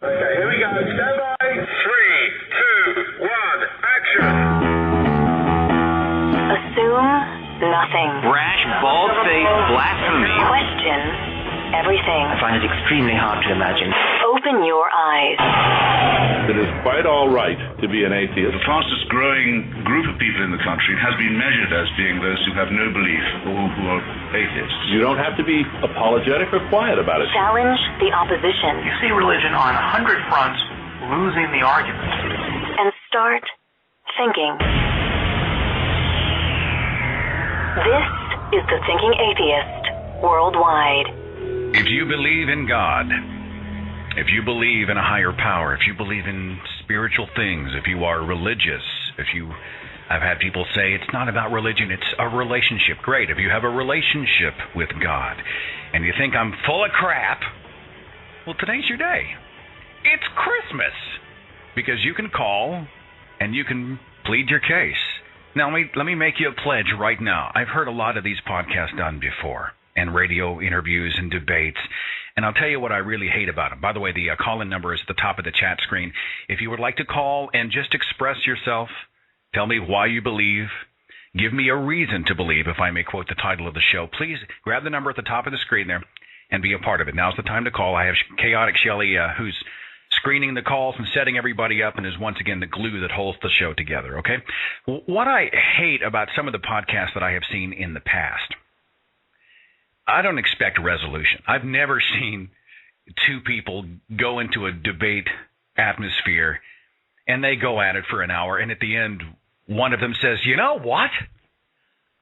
Okay, here we go. Stand by. 3, 2, 1, action. Assume nothing. Rash, bald-faced blasphemy. Question everything. I find it extremely hard to imagine. Open your eyes. It is quite all right to be an atheist. The fastest growing group of people in the country has been measured as being those who have no belief or who are atheists. You don't have to be apologetic or quiet about it. Challenge the opposition. You see religion on 100 fronts losing the argument. And start thinking. This is the Thinking Atheist worldwide. If you believe in God, if you believe in a higher power, if you believe in spiritual things, if you are religious, I've had people say it's not about religion, it's a relationship. Great. If you have a relationship with God and you think I'm full of crap, well, today's your day. It's Christmas because you can call and you can plead your case. Now, let me make you a pledge right now. I've heard a lot of these podcasts done before, and radio interviews and debates, and I'll tell you what I really hate about them. By the way, the call-in number is at the top of the chat screen. If you would like to call and just express yourself, tell me why you believe, give me a reason to believe, if I may quote the title of the show, please grab the number at the top of the screen there and be a part of it. Now's the time to call. I have Chaotic Shelley, who's screening the calls and setting everybody up and is once again the glue that holds the show together, okay? What I hate about some of the podcasts that I have seen in the past, I don't expect resolution. I've never seen two people go into a debate atmosphere and they go at it for an hour, and at the end, one of them says, you know what?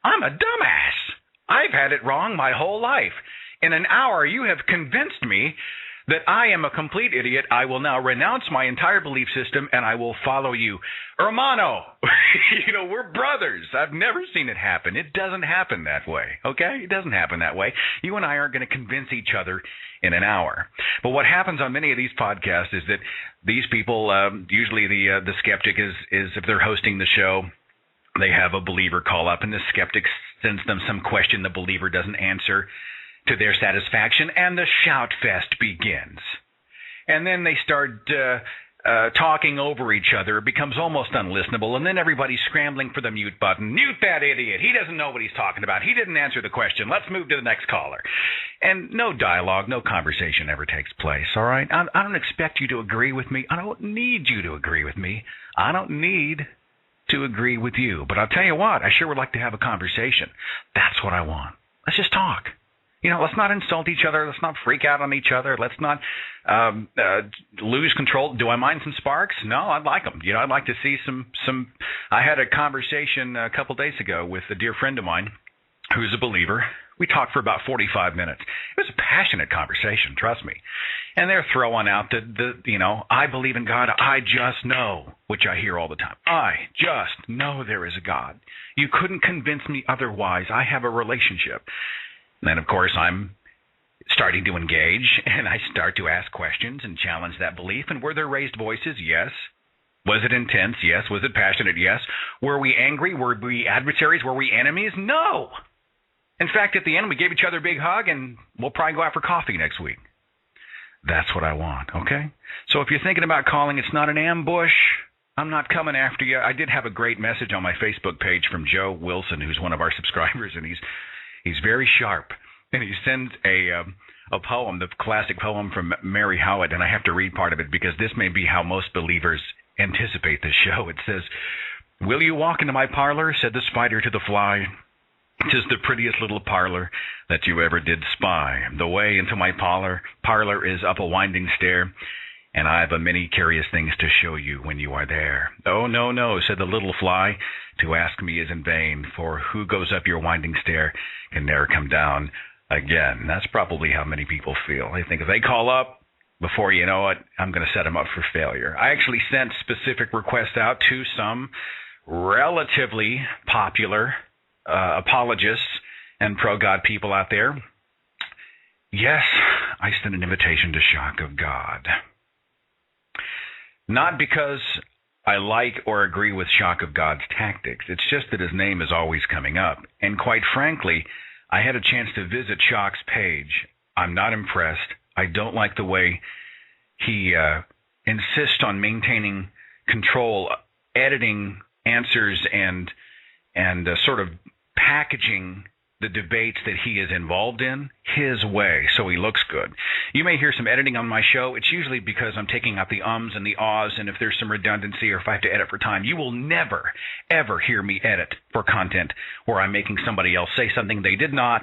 I'm a dumbass. I've had it wrong my whole life. In an hour, you have convinced me that I am a complete idiot. I will now renounce my entire belief system, and I will follow you. Hermano, we're brothers. I've never seen it happen. It doesn't happen that way, okay? It doesn't happen that way. You and I aren't going to convince each other in an hour. But what happens on many of these podcasts is that these people, usually the skeptic is if they're hosting the show, they have a believer call up, and the skeptic sends them some question the believer doesn't answer to their satisfaction, and the shout fest begins. And then they start talking over each other. It becomes almost unlistenable, and then everybody's scrambling for the mute button. Mute that idiot. He doesn't know what he's talking about. He didn't answer the question. Let's move to the next caller. And no dialogue, no conversation ever takes place, all right? I don't expect you to agree with me. I don't need you to agree with me. I don't need to agree with you. But I'll tell you what, I sure would like to have a conversation. That's what I want. Let's just talk. Let's not insult each other. Let's not freak out on each other. Let's not lose control. Do I mind some sparks? No, I'd like them. I'd like to see some. I had a conversation a couple days ago with a dear friend of mine who's a believer. We talked for about 45 minutes. It was a passionate conversation, trust me. And they're throwing out I believe in God. I just know, which I hear all the time. I just know there is a God. You couldn't convince me otherwise. I have a relationship. And then, of course, I'm starting to engage, and I start to ask questions and challenge that belief. And were there raised voices? Yes. Was it intense? Yes. Was it passionate? Yes. Were we angry? Were we adversaries? Were we enemies? No. In fact, at the end, we gave each other a big hug, and we'll probably go out for coffee next week. That's what I want, okay? So if you're thinking about calling, it's not an ambush. I'm not coming after you. I did have a great message on my Facebook page from Joe Wilson, who's one of our subscribers, and he's very sharp, and he sends a poem, the classic poem from Mary Howitt, and I have to read part of it because this may be how most believers anticipate the show. It says, "Will you walk into my parlor?" said the spider to the fly. "'Tis the prettiest little parlor that you ever did spy. The way into my parlor is up a winding stair, and I've a many curious things to show you when you are there." "Oh, no, no," said the little fly, "to ask me is in vain, for who goes up your winding stair can ne'er come down again." That's probably how many people feel. They think if they call up, before you know it, I'm going to set them up for failure. I actually sent specific requests out to some relatively popular apologists and pro-God people out there. Yes, I sent an invitation to Shock of God. Not because I like or agree with Shock of God's tactics. It's just that his name is always coming up. And quite frankly, I had a chance to visit Shock's page. I'm not impressed. I don't like the way he insists on maintaining control, editing answers and sort of packaging the debates that he is involved in his way so he looks good. You may hear some editing on my show. It's usually because I'm taking out the ums and the ahs, and if there's some redundancy or if I have to edit for time. You will never, ever hear me edit for content where I'm making somebody else say something they did not,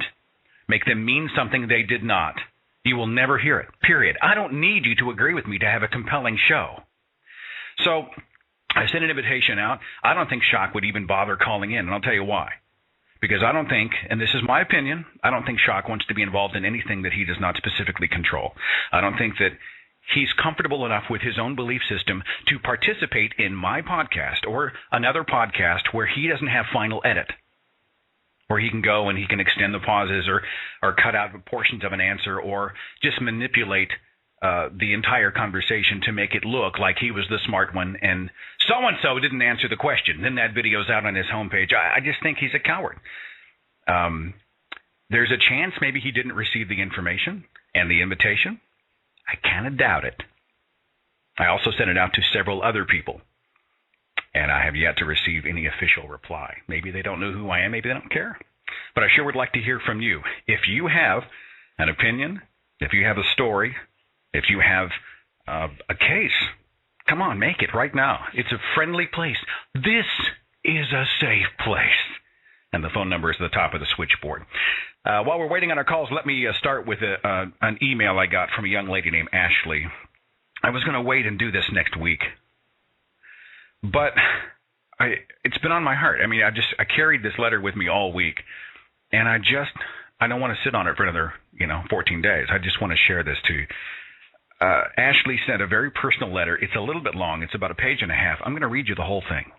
make them mean something they did not. You will never hear it, period. I don't need you to agree with me to have a compelling show. So I sent an invitation out. I don't think Shock would even bother calling in, and I'll tell you why. Because I don't think, and this is my opinion, I don't think Shock wants to be involved in anything that he does not specifically control. I don't think that he's comfortable enough with his own belief system to participate in my podcast or another podcast where he doesn't have final edit, where he can go and he can extend the pauses or cut out portions of an answer or just manipulate the entire conversation to make it look like he was the smart one and so-and-so didn't answer the question. Then that video's out on his homepage. I just think he's a coward. There's a chance maybe he didn't receive the information and the invitation. I kind of doubt it. I also sent it out to several other people, and I have yet to receive any official reply. Maybe they don't know who I am. Maybe they don't care. But I sure would like to hear from you. If you have an opinion, if you have a story, if you have a case, come on, make it right now. It's a friendly place. This is a safe place. And the phone number is at the top of the switchboard. While we're waiting on our calls, let me start with an email I got from a young lady named Ashley. I was going to wait and do this next week, but it's been on my heart. I mean, I carried this letter with me all week, and I don't want to sit on it for another 14 days. I just want to share this to you. Ashley sent a very personal letter. It's a little bit long. It's about a page and a half. I'm going to read you the whole thing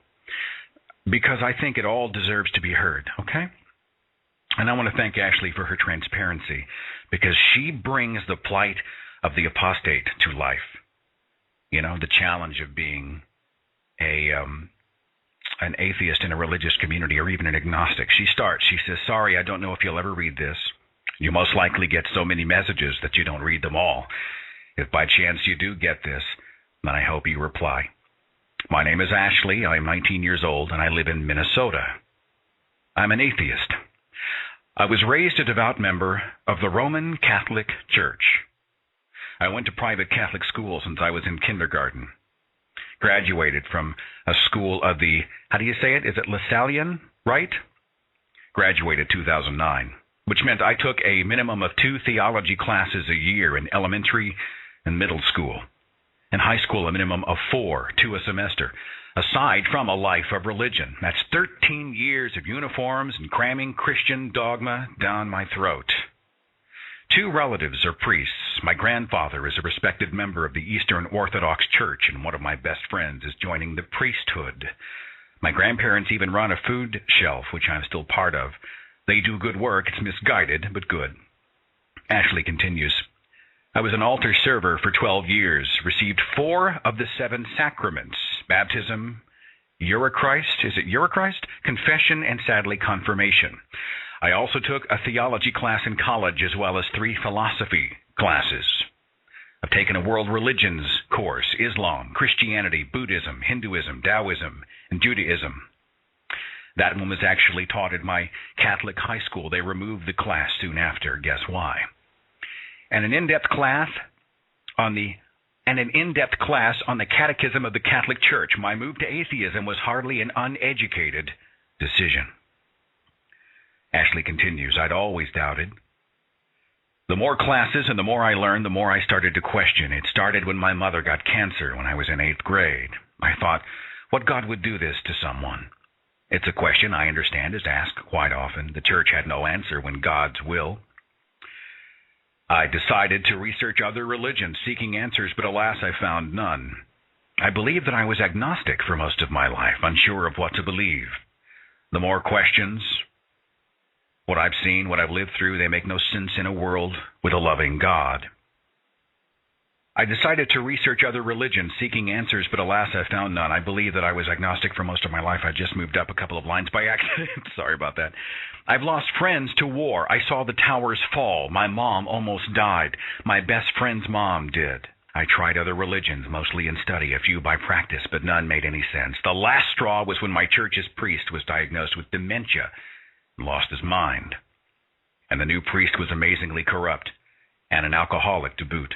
because I think it all deserves to be heard, okay? And I want to thank Ashley for her transparency because she brings the plight of the apostate to life. The challenge of being an atheist in a religious community or even an agnostic. She says, sorry, I don't know if you'll ever read this. You most likely get so many messages that you don't read them all. If by chance you do get this, then I hope you reply. My name is Ashley. I am 19 years old, and I live in Minnesota. I'm an atheist. I was raised a devout member of the Roman Catholic Church. I went to private Catholic school since I was in kindergarten. Graduated from a school of the, how do you say it? Is it Lasallian, right? Graduated 2009, which meant I took a minimum of 2 theology classes a year in elementary and middle school. In high school, a minimum of 4, 2 a semester, aside from a life of religion. That's 13 years of uniforms and cramming Christian dogma down my throat. 2 relatives are priests. My grandfather is a respected member of the Eastern Orthodox Church, and one of my best friends is joining the priesthood. My grandparents even run a food shelf, which I'm still part of. They do good work. It's misguided, but good. Ashley continues. I was an altar server for 12 years, received 4 of the 7 sacraments, baptism, Eucharist, is it Eucharist? Confession, and sadly, confirmation. I also took a theology class in college as well as 3 philosophy classes. I've taken a world religions course, Islam, Christianity, Buddhism, Hinduism, Taoism, and Judaism. That one was actually taught at my Catholic high school. They removed the class soon after. Guess why? And an in-depth class on the Catechism of the Catholic Church. My move to atheism was hardly an uneducated decision. Ashley continues, I'd always doubted. The more classes and the more I learned, the more I started to question. It started when my mother got cancer when I was in 8th grade. I thought, what God would do this to someone? It's a question I understand is asked quite often. The church had no answer when God's will. I decided to research other religions, seeking answers, but alas, I found none. I believed that I was agnostic for most of my life, unsure of what to believe. The more questions, what I've seen, what I've lived through, they make no sense in a world with a loving God. I decided to research other religions, seeking answers, but alas, I found none. I believe that I was agnostic for most of my life. I just moved up a couple of lines by accident. Sorry about that. I've lost friends to war. I saw the towers fall. My mom almost died. My best friend's mom did. I tried other religions, mostly in study, a few by practice, but none made any sense. The last straw was when my church's priest was diagnosed with dementia and lost his mind. And the new priest was amazingly corrupt and an alcoholic to boot.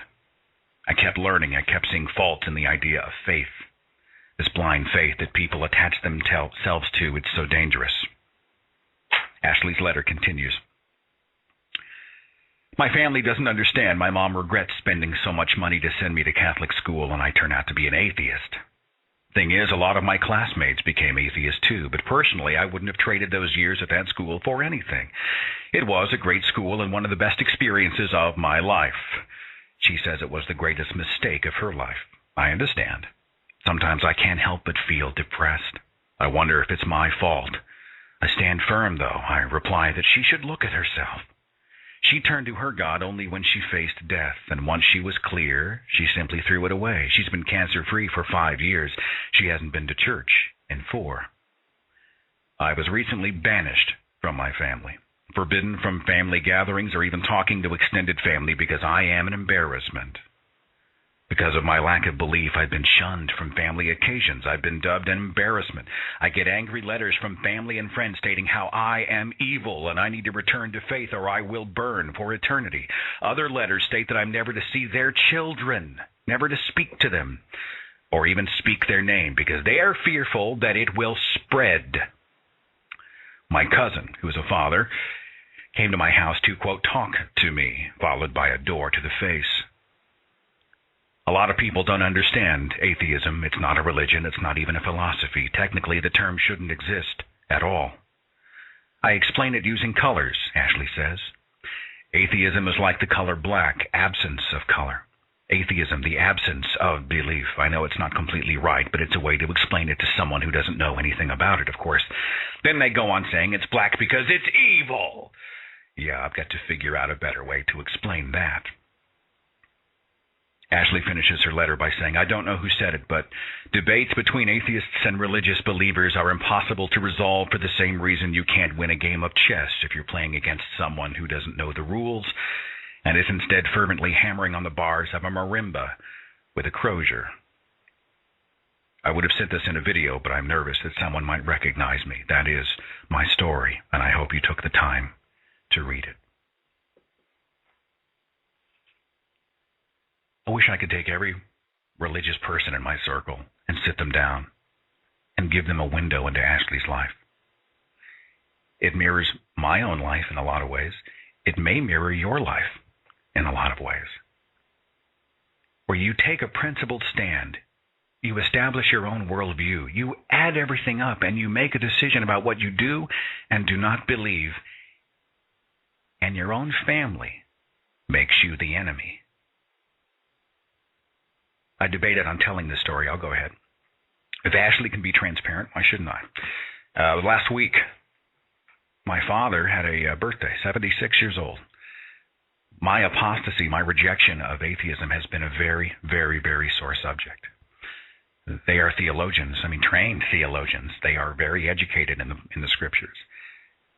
I kept learning. I kept seeing faults in the idea of faith. This blind faith that people attach themselves to, it's so dangerous. Ashley's letter continues. My family doesn't understand. My mom regrets spending so much money to send me to Catholic school, and I turn out to be an atheist. Thing is, a lot of my classmates became atheists too, but personally, I wouldn't have traded those years at that school for anything. It was a great school and one of the best experiences of my life. She says it was the greatest mistake of her life. I understand. Sometimes I can't help but feel depressed. I wonder if it's my fault. I stand firm, though. I reply that she should look at herself. She turned to her God only when she faced death, and once she was clear, she simply threw it away. She's been cancer-free for 5 years. She hasn't been to church in 4. I was recently banished from my family, forbidden from family gatherings or even talking to extended family because I am an embarrassment. Because of my lack of belief, I've been shunned from family occasions. I've been dubbed an embarrassment. I get angry letters from family and friends stating how I am evil and I need to return to faith or I will burn for eternity. Other letters state that I'm never to see their children, never to speak to them, or even speak their name because they are fearful that it will spread. My cousin, who is a father, came to my house to, quote, talk to me, followed by a door to the face. A lot of people don't understand atheism. It's not a religion. It's not even a philosophy. Technically, the term shouldn't exist at all. I explain it using colors, Ashley says. Atheism is like the color black, absence of color. Atheism, the absence of belief. I know it's not completely right, but it's a way to explain it to someone who doesn't know anything about it, of course. Then they go on saying it's black because it's evil. Yeah, I've got to figure out a better way to explain that. Ashley finishes her letter by saying, I don't know who said it, but debates between atheists and religious believers are impossible to resolve for the same reason you can't win a game of chess if you're playing against someone who doesn't know the rules and is instead fervently hammering on the bars of a marimba with a crozier. I would have sent this in a video, but I'm nervous that someone might recognize me. That is my story, and I hope you took the time to read it. I wish I could take every religious person in my circle and sit them down and give them a window into Ashley's life. It mirrors my own life in a lot of ways. It may mirror your life in a lot of ways. Where you take a principled stand, you establish your own worldview, you add everything up, and you make a decision about what you do and do not believe, and your own family makes you the enemy. I debated on telling this story. I'll go ahead. If Ashley can be transparent, why shouldn't I? Last week, my father had a birthday, 76 years old. My apostasy, my rejection of atheism has been a very, very, very sore subject. They are theologians, trained theologians. They are very educated in the scriptures.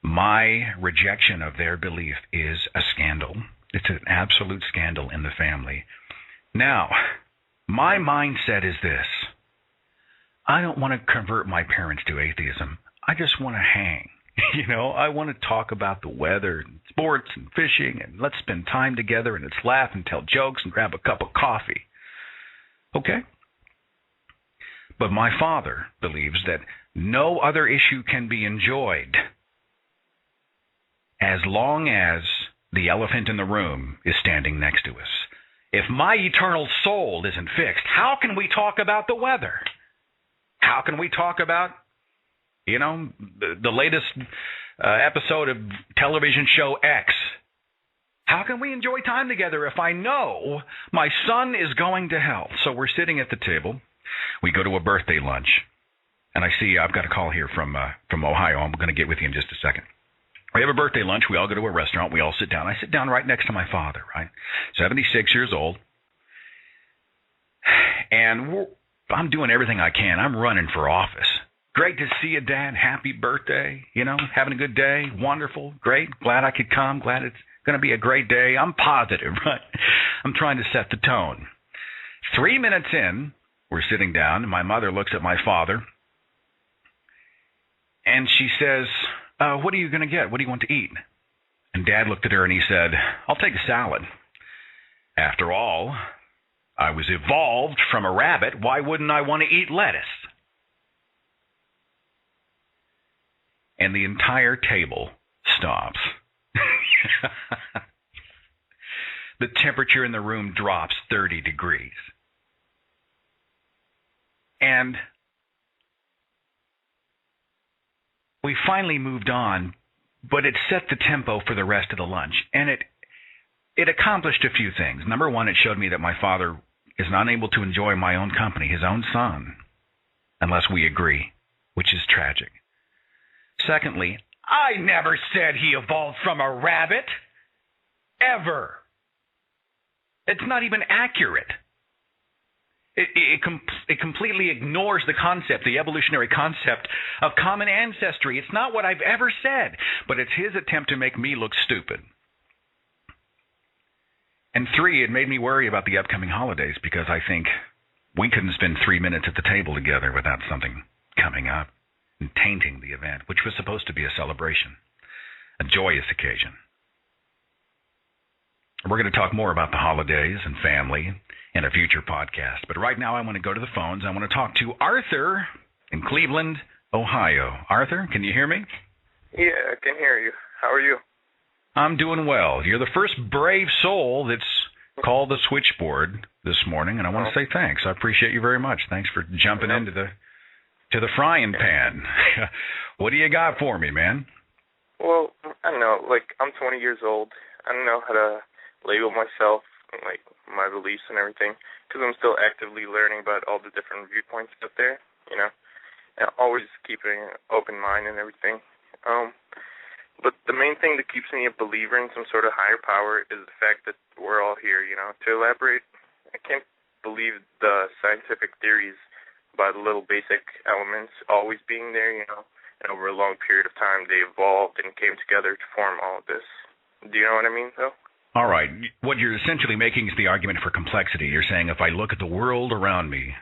My rejection of their belief is a scandal. It's an absolute scandal in the family. Now, my mindset is this. I don't want to convert my parents to atheism. I just want to hang. I want to talk about the weather and sports and fishing and let's spend time together and let's laugh and tell jokes and grab a cup of coffee. Okay? But my father believes that no other issue can be enjoyed as long as the elephant in the room is standing next to us. If my eternal soul isn't fixed, how can we talk about the weather? How can we talk about, the latest episode of television show X? How can we enjoy time together if I know my son is going to hell? So we're sitting at the table. We go to a birthday lunch. And I see I've got a call here from Ohio. I'm going to get with you in just a second. We have a birthday lunch. We all go to a restaurant. We all sit down. I sit down right next to my father, right? 76 years old. And I'm doing everything I can. I'm running for office. Great to see you, Dad. Happy birthday. Having a good day. Wonderful. Great. Glad I could come. Glad it's going to be a great day. I'm positive, right? I'm trying to set the tone. 3 minutes in, we're sitting down, and my mother looks at my father, and she says, what are you going to get? What do you want to eat? And Dad looked at her and he said, I'll take a salad. After all, I was evolved from a rabbit. Why wouldn't I want to eat lettuce? And the entire table stops. The temperature in the room drops 30 degrees. And we finally moved on, but it set the tempo for the rest of the lunch. And it accomplished a few things. Number one, it showed me that my father is not able to enjoy my own company, his own son, unless we agree, which is tragic. Secondly, I never said he evolved from a rabbit. Ever. It's not even accurate. It completely ignores the concept, the evolutionary concept of common ancestry. It's not what I've ever said, but it's his attempt to make me look stupid. And three, it made me worry about the upcoming holidays because I think we couldn't spend 3 minutes at the table together without something coming up and tainting the event, which was supposed to be a celebration, a joyous occasion. We're going to talk more about the holidays and family in a future podcast. But right now I want to go to the phones. I want to talk to Arthur in Cleveland, Ohio. Arthur, can you hear me? Yeah, I can hear you. How are you? I'm doing well. You're the first brave soul that's called the switchboard this morning, and I want to say thanks. I appreciate you very much. Thanks for jumping into the frying pan. What do you got for me, man? Well, I don't know. Like, I'm 20 years old. I don't know how to label myself, like, my beliefs and everything, because I'm still actively learning about all the different viewpoints out there, you know, and always keeping an open mind and everything. But the main thing that keeps me a believer in some sort of higher power is the fact that we're all here, you know. To elaborate, I can't believe the scientific theories about the little basic elements always being there, you know, and over a long period of time they evolved and came together to form all of this. Do you know what I mean, though? All right. What you're essentially making is the argument for complexity. You're saying if I look at the world around me,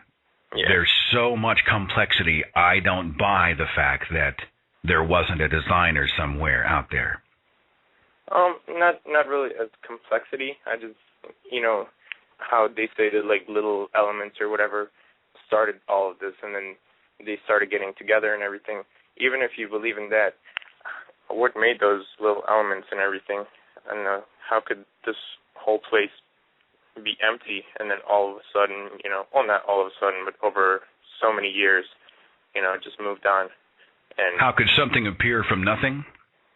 there's so much complexity, I don't buy the fact that there wasn't a designer somewhere out there. Not really as complexity. I just, you know, how they say that, like, little elements or whatever started all of this, and then they started getting together and everything. Even if you believe in that, what made those little elements and everything? I don't know. How could this whole place be empty and then all of a sudden, you know, well, not all of a sudden, but over so many years, you know, it just moved on. And how could something appear from nothing?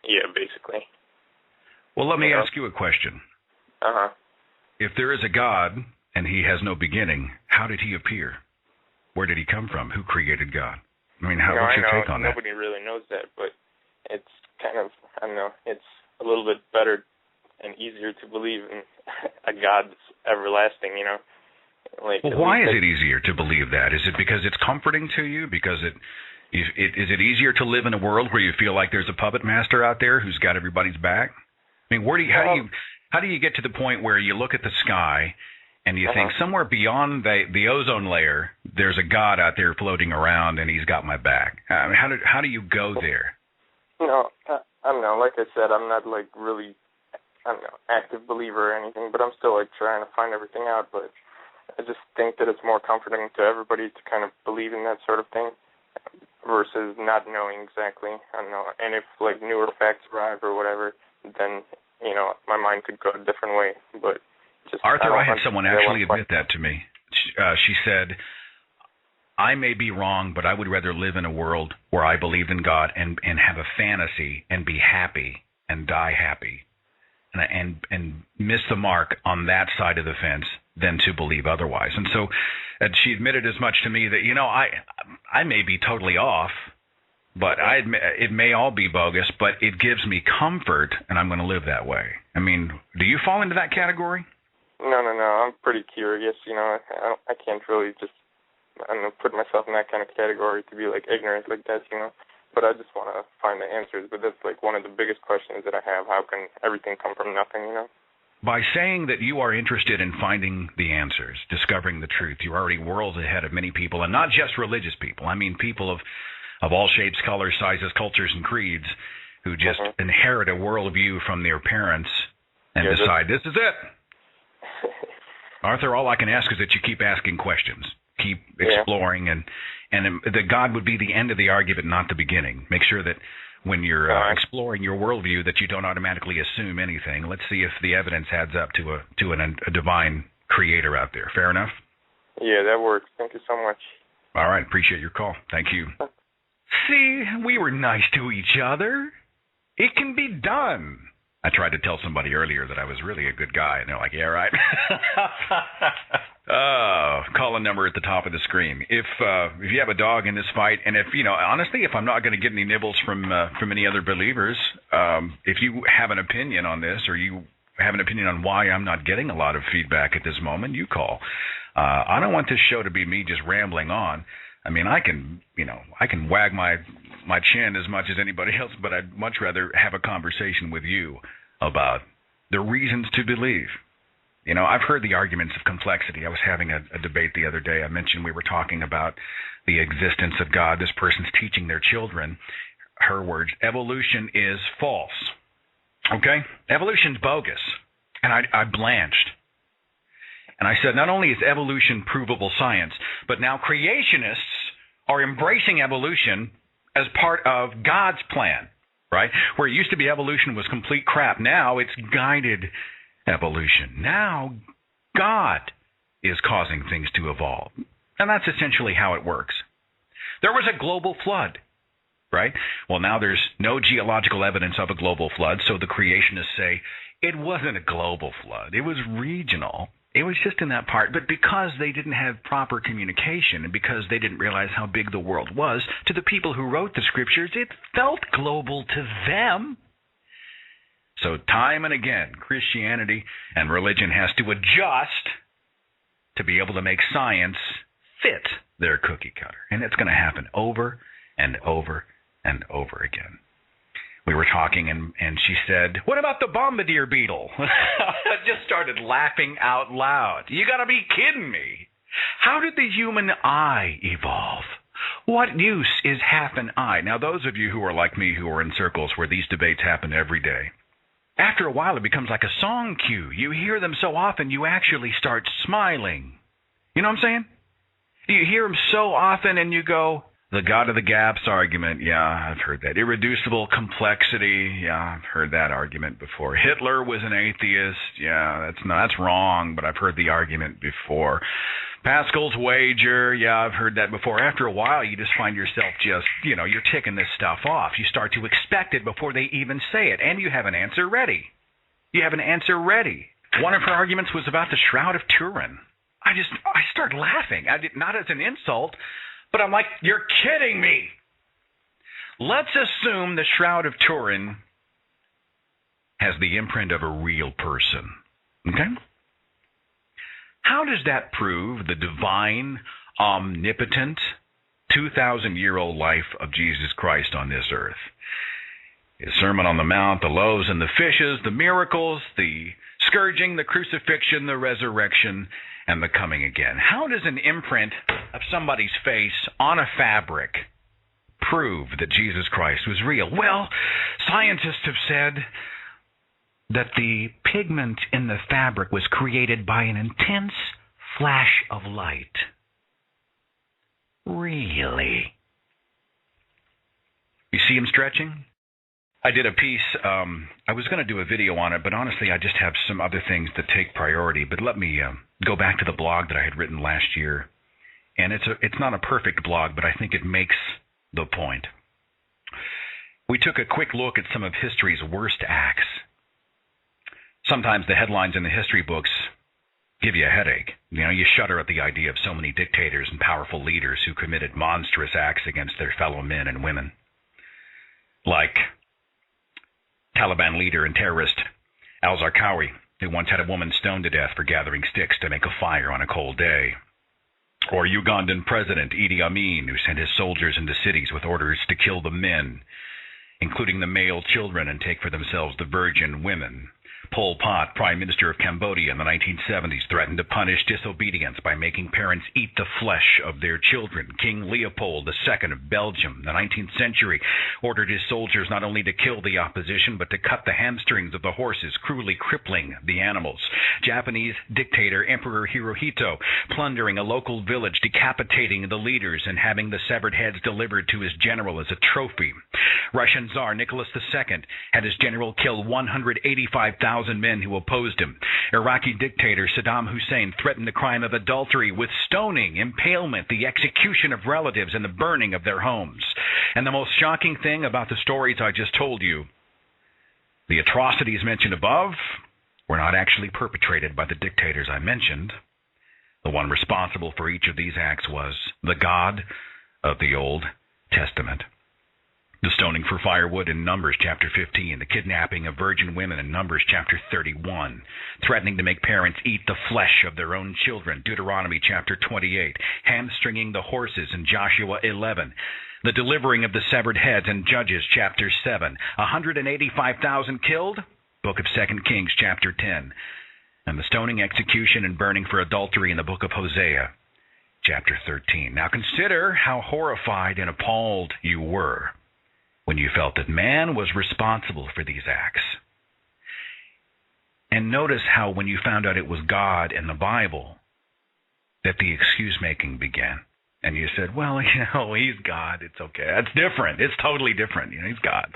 Yeah, basically. Well, let me ask you a question. Uh-huh. If there is a God and he has no beginning, how did he appear? Where did he come from? Who created God? I mean, what's your take on that? Nobody really knows that, but it's kind of, I don't know, it's a little bit better and easier to believe in a God that's everlasting, you know. Like, well, why is it easier to believe that? Is it because it's comforting to you? Because is it easier to live in a world where you feel like there's a puppet master out there who's got everybody's back? I mean, how do you get to the point where you look at the sky and you think somewhere beyond the ozone layer there's a God out there floating around and he's got my back? I mean, how do you go there? No, I don't know. Like I said, I'm not like really, I don't know, active believer or anything, but I'm still like trying to find everything out. But I just think that it's more comforting to everybody to kind of believe in that sort of thing versus not knowing exactly. I don't know. And if like newer facts arrive or whatever, then, you know, my mind could go a different way. But just Arthur, I had someone actually admit that to me. She said, I may be wrong, but I would rather live in a world where I believed in God and have a fantasy and be happy and die happy and miss the mark on that side of the fence than to believe otherwise. And so she admitted as much to me that, you know, I may be totally off, but I admit it may all be bogus, but it gives me comfort, and I'm going to live that way. I mean, do you fall into that category? No. I'm pretty curious, you know. I can't really just, I don't know, put myself in that kind of category to be, like, ignorant like that, you know. But I just want to find the answers. But that's, like, one of the biggest questions that I have. How can everything come from nothing, you know? by saying that you are interested in finding the answers, discovering the truth, you're already worlds ahead of many people, and not just religious people. I mean people of all shapes, colors, sizes, cultures, and creeds who just inherit a worldview from their parents and decide, this is it. Arthur, all I can ask is that you keep asking questions, keep exploring, and that God would be the end of the argument, not the beginning. Make sure that when you're exploring your worldview that you don't automatically assume anything. Let's see if the evidence adds up to a divine creator out there. Fair enough? Yeah, that works. Thank you so much. All right. Appreciate your call. Thank you. See, we were nice to each other. It can be done. I tried to tell somebody earlier that I was really a good guy, and they're like, yeah, right. Call a number at the top of the screen. If you have a dog in this fight, and if, honestly, if I'm not going to get any nibbles from any other believers, if you have an opinion on this, or you have an opinion on why I'm not getting a lot of feedback at this moment, you call. I don't want this show to be me just rambling on. I mean, I can wag my chin as much as anybody else, but I'd much rather have a conversation with you about the reasons to believe. I've heard the arguments of complexity. I was having a debate the other day. I mentioned we were talking about the existence of God. This person's teaching their children, her words, evolution is false. Okay? Evolution's bogus. And I blanched. And I said, not only is evolution provable science, but now creationists are embracing evolution as part of God's plan, right? Where it used to be evolution was complete crap. Now it's guided evolution. Now God is causing things to evolve. And that's essentially how it works. There was a global flood, right? Well, now there's no geological evidence of a global flood, so the creationists say it wasn't a global flood. It was regional. It was just in that part. But because they didn't have proper communication and because they didn't realize how big the world was, to the people who wrote the scriptures, it felt global to them. So time and again, Christianity and religion has to adjust to be able to make science fit their cookie cutter. And it's going to happen over and over and over again. We were talking, and she said, what about the bombardier beetle? I just started laughing out loud. You got to be kidding me. How did the human eye evolve? What use is half an eye? Now, those of you who are like me, who are in circles where these debates happen every day, after a while it becomes like a song cue. You hear them so often, you actually start smiling. You know what I'm saying? You hear them so often, and you go, the God of the gaps argument, yeah, I've heard that. Irreducible complexity, yeah, I've heard that argument before. Hitler was an atheist, yeah, that's wrong, but I've heard the argument before. Pascal's wager, yeah, I've heard that before. After a while, you just find yourself just, you're ticking this stuff off. You start to expect it before they even say it, and you have an answer ready. One of her arguments was about the Shroud of Turin. I started laughing. Not as an insult, but I'm like, you're kidding me. Let's assume the Shroud of Turin has the imprint of a real person. Okay? How does that prove the divine, omnipotent, 2,000-year-old life of Jesus Christ on this earth? His Sermon on the Mount, the loaves and the fishes, the miracles, the scourging, the crucifixion, the resurrection, and the coming again. How does an imprint of somebody's face on a fabric prove that Jesus Christ was real? Well, scientists have said that the pigment in the fabric was created by an intense flash of light. Really? You see him stretching? I did a piece, I was going to do a video on it, but honestly I just have some other things that take priority. But let me go back to the blog that I had written last year. And it's not a perfect blog, but I think it makes the point. We took a quick look at some of history's worst acts. Sometimes the headlines in the history books give you a headache. You shudder at the idea of so many dictators and powerful leaders who committed monstrous acts against their fellow men and women. Like Taliban leader and terrorist al-Zarqawi, who once had a woman stoned to death for gathering sticks to make a fire on a cold day. Or Ugandan President Idi Amin, who sent his soldiers into cities with orders to kill the men, including the male children, and take for themselves the virgin women. Pol Pot, Prime Minister of Cambodia in the 1970s, threatened to punish disobedience by making parents eat the flesh of their children. King Leopold II of Belgium in the 19th century ordered his soldiers not only to kill the opposition, but to cut the hamstrings of the horses, cruelly crippling the animals. Japanese dictator Emperor Hirohito, plundering a local village, decapitating the leaders, and having the severed heads delivered to his general as a trophy. Russian Tsar Nicholas II had his general kill 185,000 men who opposed him. Iraqi dictator Saddam Hussein threatened the crime of adultery with stoning, impalement, the execution of relatives, and the burning of their homes. And the most shocking thing about the stories I just told you, the atrocities mentioned above were not actually perpetrated by the dictators I mentioned. The one responsible for each of these acts was the God of the Old Testament. The stoning for firewood in Numbers chapter 15, the kidnapping of virgin women in Numbers chapter 31, threatening to make parents eat the flesh of their own children, Deuteronomy chapter 28, hamstringing the horses in Joshua 11, the delivering of the severed heads in Judges chapter 7, 185,000 killed, book of 2 Kings chapter 10, and the stoning, execution, and burning for adultery in the book of Hosea chapter 13. Now consider how horrified and appalled you were when you felt that man was responsible for these acts. And notice how when you found out it was God and the Bible, that the excuse-making began. And you said, well, he's God. It's okay. That's different. It's totally different. He's God.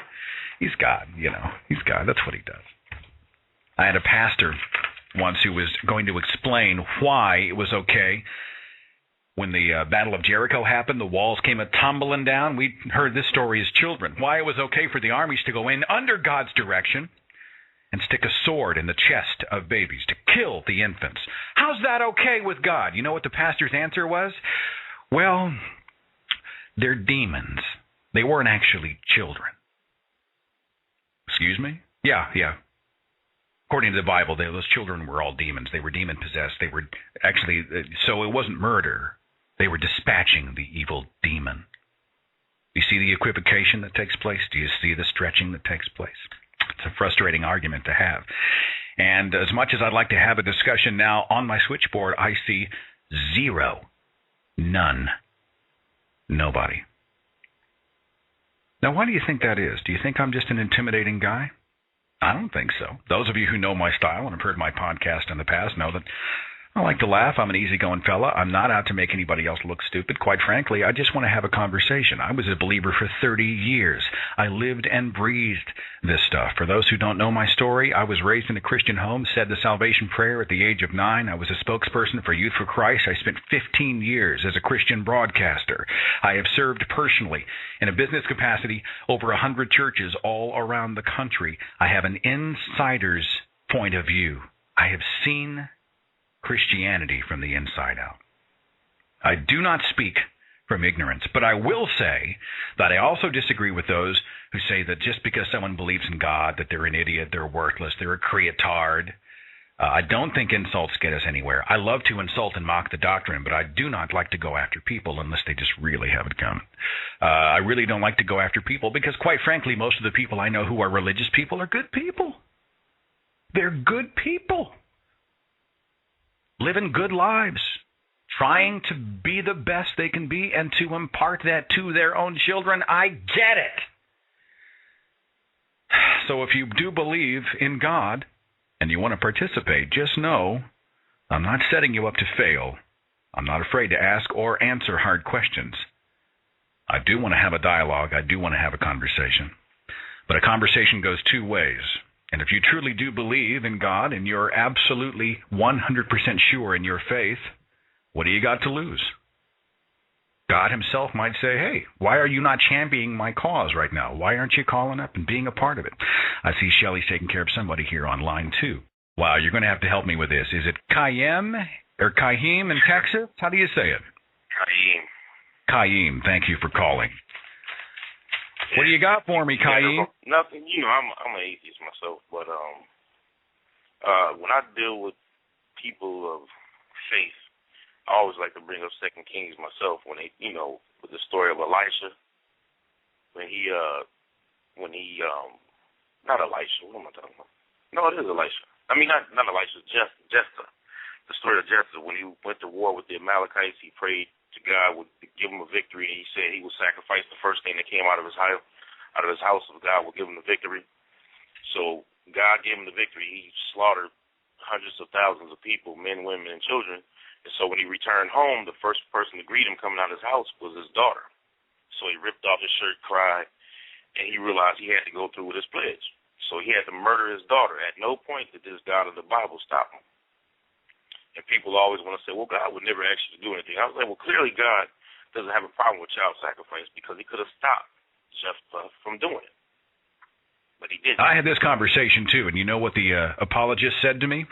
He's God. He's God. That's what he does. I had a pastor once who was going to explain why it was okay. When the Battle of Jericho happened, the walls came tumbling down. We heard this story as children. Why it was okay for the armies to go in under God's direction and stick a sword in the chest of babies to kill the infants. How's that okay with God? You know what the pastor's answer was? Well, they're demons. They weren't actually children. Excuse me? Yeah. According to the Bible, those children were all demons. They were demon-possessed. They were actually, so it wasn't murder. They were dispatching the evil demon. Do you see the equivocation that takes place? Do you see the stretching that takes place? It's a frustrating argument to have. And as much as I'd like to have a discussion now, on my switchboard, I see zero, none, nobody. Now, why do you think that is? Do you think I'm just an intimidating guy? I don't think so. Those of you who know my style and have heard my podcast in the past know that I like to laugh. I'm an easygoing fella. I'm not out to make anybody else look stupid. Quite frankly, I just want to have a conversation. I was a believer for 30 years. I lived and breathed this stuff. For those who don't know my story, I was raised in a Christian home, said the salvation prayer at the age of 9. I was a spokesperson for Youth for Christ. I spent 15 years as a Christian broadcaster. I have served personally in a business capacity over 100 churches all around the country. I have an insider's point of view. I have seen Christianity from the inside out. I do not speak from ignorance, but I will say that I also disagree with those who say that just because someone believes in God, that they're an idiot, they're worthless, they're a creatard. I don't think insults get us anywhere. I love to insult and mock the doctrine, but I do not like to go after people unless they just really have it coming. I really don't like to go after people because, quite frankly, most of the people I know who are religious people are good people. They're good people. Living good lives, trying to be the best they can be and to impart that to their own children. I get it. So if you do believe in God and you want to participate, just know I'm not setting you up to fail. I'm not afraid to ask or answer hard questions. I do want to have a dialogue. I do want to have a conversation. But a conversation goes two ways. And if you truly do believe in God and you're absolutely 100% sure in your faith, what do you got to lose? God himself might say, hey, why are you not championing my cause right now? Why aren't you calling up and being a part of it? I see Shelley's taking care of somebody here on line 2. Wow, you're going to have to help me with this. Is it Kayem or Kaheem in Texas? How do you say it? Kayeem, thank you for calling. What do you got for me, Kayeem? Nothing. I'm an atheist myself, but when I deal with people of faith, I always like to bring up 2 Kings myself when they, with the story of Elisha, when he not Elisha, what am I talking about? No, it is Elisha. I mean, not Elisha, Jephthah. The story of Jephthah, when he went to war with the Amalekites, he prayed to God would give him a victory, and he said he would sacrifice the first thing that came out of his house, so God would give him the victory. So God gave him the victory. He slaughtered hundreds of thousands of people, men, women, and children. And so when he returned home, the first person to greet him coming out of his house was his daughter. So he ripped off his shirt, cried, and he realized he had to go through with his pledge. So he had to murder his daughter. At no point did this God of the Bible stop him. And people always want to say, well, God would never ask you to do anything. I was like, well, clearly God doesn't have a problem with child sacrifice because he could have stopped Jephthah from doing it. But he didn't. I had this conversation, too, and you know what the apologists said to me?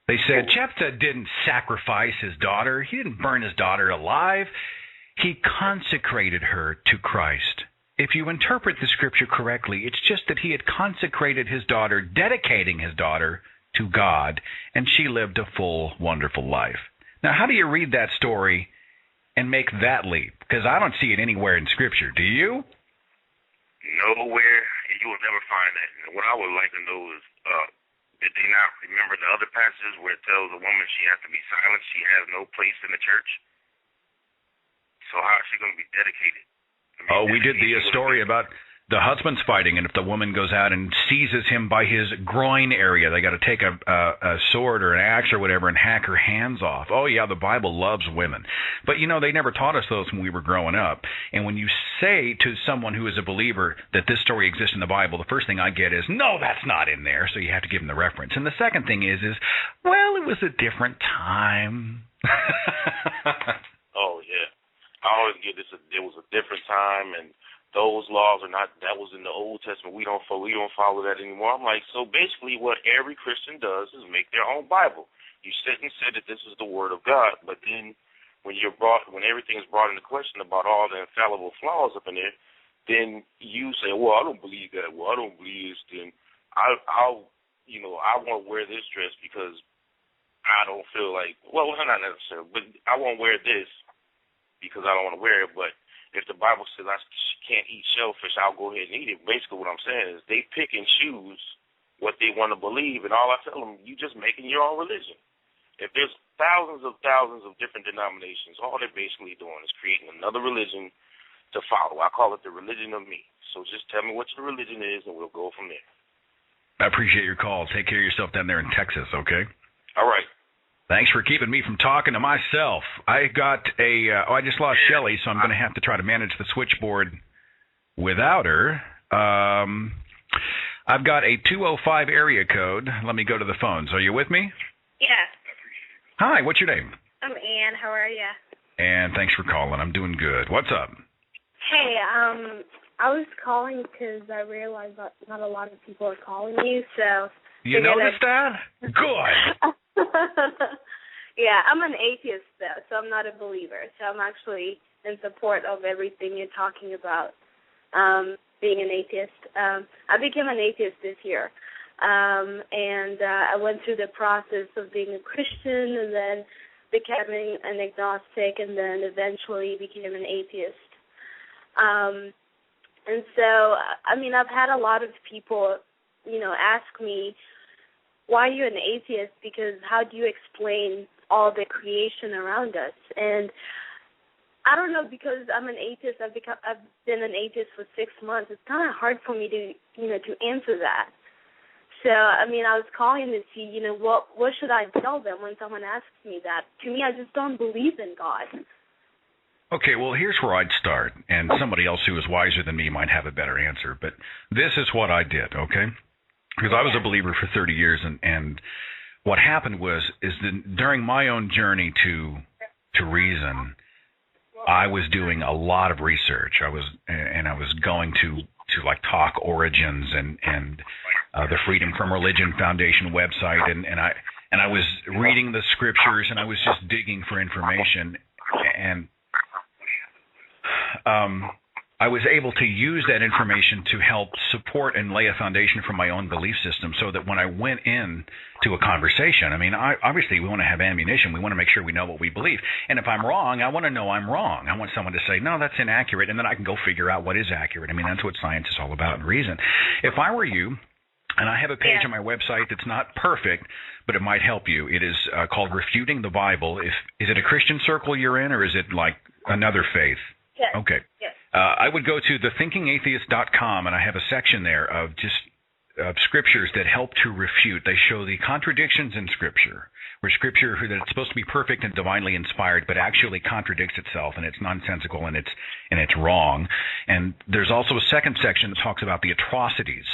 They said, Jephthah didn't sacrifice his daughter. He didn't burn his daughter alive. He consecrated her to Christ. If you interpret the scripture correctly, it's just that he had consecrated his daughter, dedicating his daughter to God, and she lived a full, wonderful life. Now, how do you read that story and make that leap? Because I don't see it anywhere in Scripture. Do you? Nowhere, and you will never find that. And what I would like to know is, did they not remember the other passages where it tells a woman she has to be silent, she has no place in the church? So how is she going to be dedicated? I mean, we did the story about the husband's fighting, and if the woman goes out and seizes him by his groin area, they got to take a sword or an axe or whatever and hack her hands off. Oh, yeah, the Bible loves women. But, you know, they never taught us those when we were growing up. And when you say to someone who is a believer that this story exists in the Bible, the first thing I get is, no, that's not in there. So you have to give them the reference. And the second thing is well, it was a different time. Oh, yeah. I always get this. It was a different time, and those laws are not, that was in the Old Testament. We don't follow that anymore. I'm like, so basically what every Christian does is make their own Bible. You sit and say that this is the Word of God, but then when everything is brought into question about all the infallible flaws up in there, then you say, well, I don't believe that. Well, I don't believe this. Then I won't wear this dress because I don't feel like, well, not necessarily, but I won't wear this because I don't want to wear it, but if the Bible says I can't eat shellfish, I'll go ahead and eat it. Basically what I'm saying is they pick and choose what they want to believe, and all I tell them, you just making your own religion. If there's thousands of different denominations, all they're basically doing is creating another religion to follow. I call it the religion of me. So just tell me what your religion is, and we'll go from there. I appreciate your call. Take care of yourself down there in Texas, okay? All right. Thanks for keeping me from talking to myself. I got I just lost Shelly, so I'm going to have to try to manage the switchboard without her. I've got a 205 area code. Let me go to the phones. Are you with me? Yeah. Hi, what's your name? I'm Ann. How are you? And thanks for calling. I'm doing good. What's up? Hey, I was calling because I realized that not a lot of people are calling you, so... You noticed that? Good. Yeah, I'm an atheist, though, so I'm not a believer. So I'm actually in support of everything you're talking about, being an atheist. I became an atheist this year, and I went through the process of being a Christian and then becoming an agnostic and then eventually became an atheist. And so, I mean, I've had a lot of people, ask me, why are you an atheist? Because how do you explain all the creation around us? And I don't know, because I'm an atheist, I've been an atheist for 6 months. It's kind of hard for me to, to answer that. So, I mean, I was calling to see, what should I tell them when someone asks me that? To me, I just don't believe in God. Okay, well, here's where I'd start, and somebody else who is wiser than me might have a better answer, but this is what I did, okay? Because I was a believer for 30 years, and what happened is that during my own journey to reason, I was doing a lot of research. I was going to like Talk Origins and the Freedom from Religion Foundation website, and I was reading the scriptures, and I was just digging for information, and I was able to use that information to help support and lay a foundation for my own belief system, so that when I went in to a conversation, I mean, obviously we want to have ammunition. We want to make sure we know what we believe. And if I'm wrong, I want to know I'm wrong. I want someone to say, no, that's inaccurate, and then I can go figure out what is accurate. I mean, that's what science is all about, and reason. If I were you, And I have a page on my website that's not perfect, but it might help you. It is called Refuting the Bible. Is it a Christian circle you're in, or is it like another faith? Yes. Okay. Yes. I would go to thethinkingatheist.com, and I have a section there of just scriptures that help to refute. They show the contradictions in Scripture, where Scripture that it's supposed to be perfect and divinely inspired, but actually contradicts itself, and it's nonsensical and it's wrong. And there's also a second section that talks about the atrocities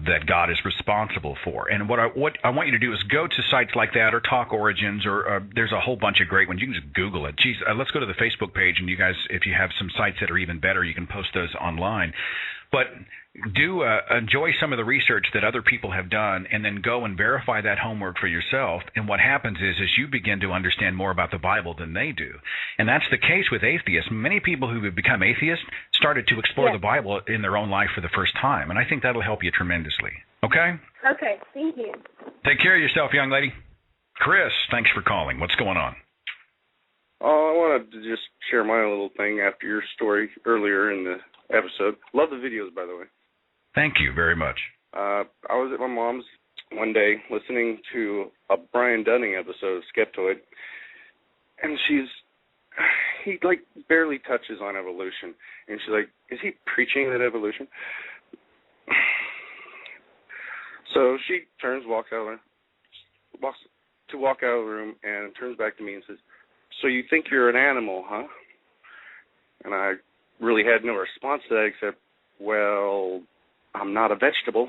that God is responsible for. And what I want you to do is go to sites like that, or Talk Origins, or there's a whole bunch of great ones. You can just Google it. Geez, let's go to the Facebook page, and you guys, if you have some sites that are even better, you can post those online. But do enjoy some of the research that other people have done, and then go and verify that homework for yourself. And what happens is you begin to understand more about the Bible than they do. And that's the case with atheists. Many people who have become atheists started to explore the Bible in their own life for the first time. And I think that'll help you tremendously. Okay? Okay, thank you. Take care of yourself, young lady. Chris, thanks for calling. What's going on? Oh, I wanted to just share my little thing after your story earlier in the episode. Love the videos, by the way. Thank you very much. I was at my mom's one day listening to a Brian Dunning episode of Skeptoid, and he like barely touches on evolution, and she's like, is he preaching that evolution? So she walks out of the room, and turns back to me and says, so you think you're an animal, huh? And I really had no response to that except, well, I'm not a vegetable.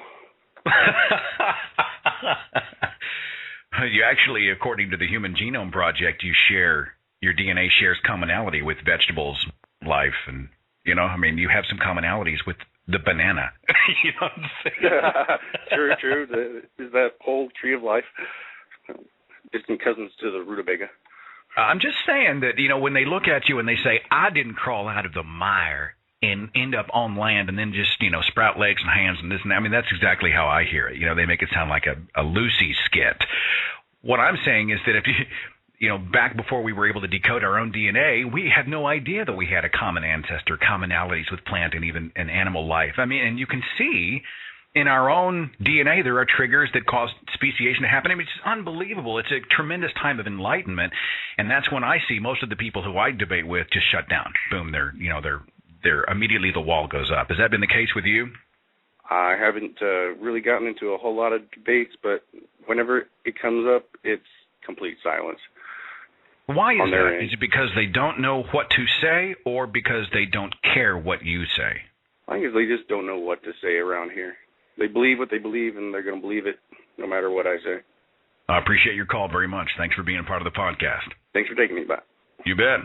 You actually, according to the Human Genome Project, your DNA shares commonality with vegetables' life. And, you have some commonalities with the banana. You know what I'm saying? True. Is that whole tree of life? Distant cousins to the rutabaga. I'm just saying that, when they look at you and they say, I didn't crawl out of the mire and end up on land and then just, sprout legs and hands and this and that. That's exactly how I hear it. They make it sound like a Lucy skit. What I'm saying is that if back before we were able to decode our own DNA, we had no idea that we had a common ancestor, commonalities with plant and even an animal life. And you can see in our own DNA, there are triggers that cause speciation to happen. It's unbelievable. It's a tremendous time of enlightenment. And that's when I see most of the people who I debate with just shut down. Boom, they're immediately the wall goes up. Has that been the case with you? I haven't really gotten into a whole lot of debates, but whenever it comes up, it's complete silence. Why is that? Is it because they don't know what to say, or because they don't care what you say? I think they just don't know what to say around here. They believe what they believe, and they're going to believe it no matter what I say. I appreciate your call very much. Thanks for being a part of the podcast. Thanks for taking me back. You bet.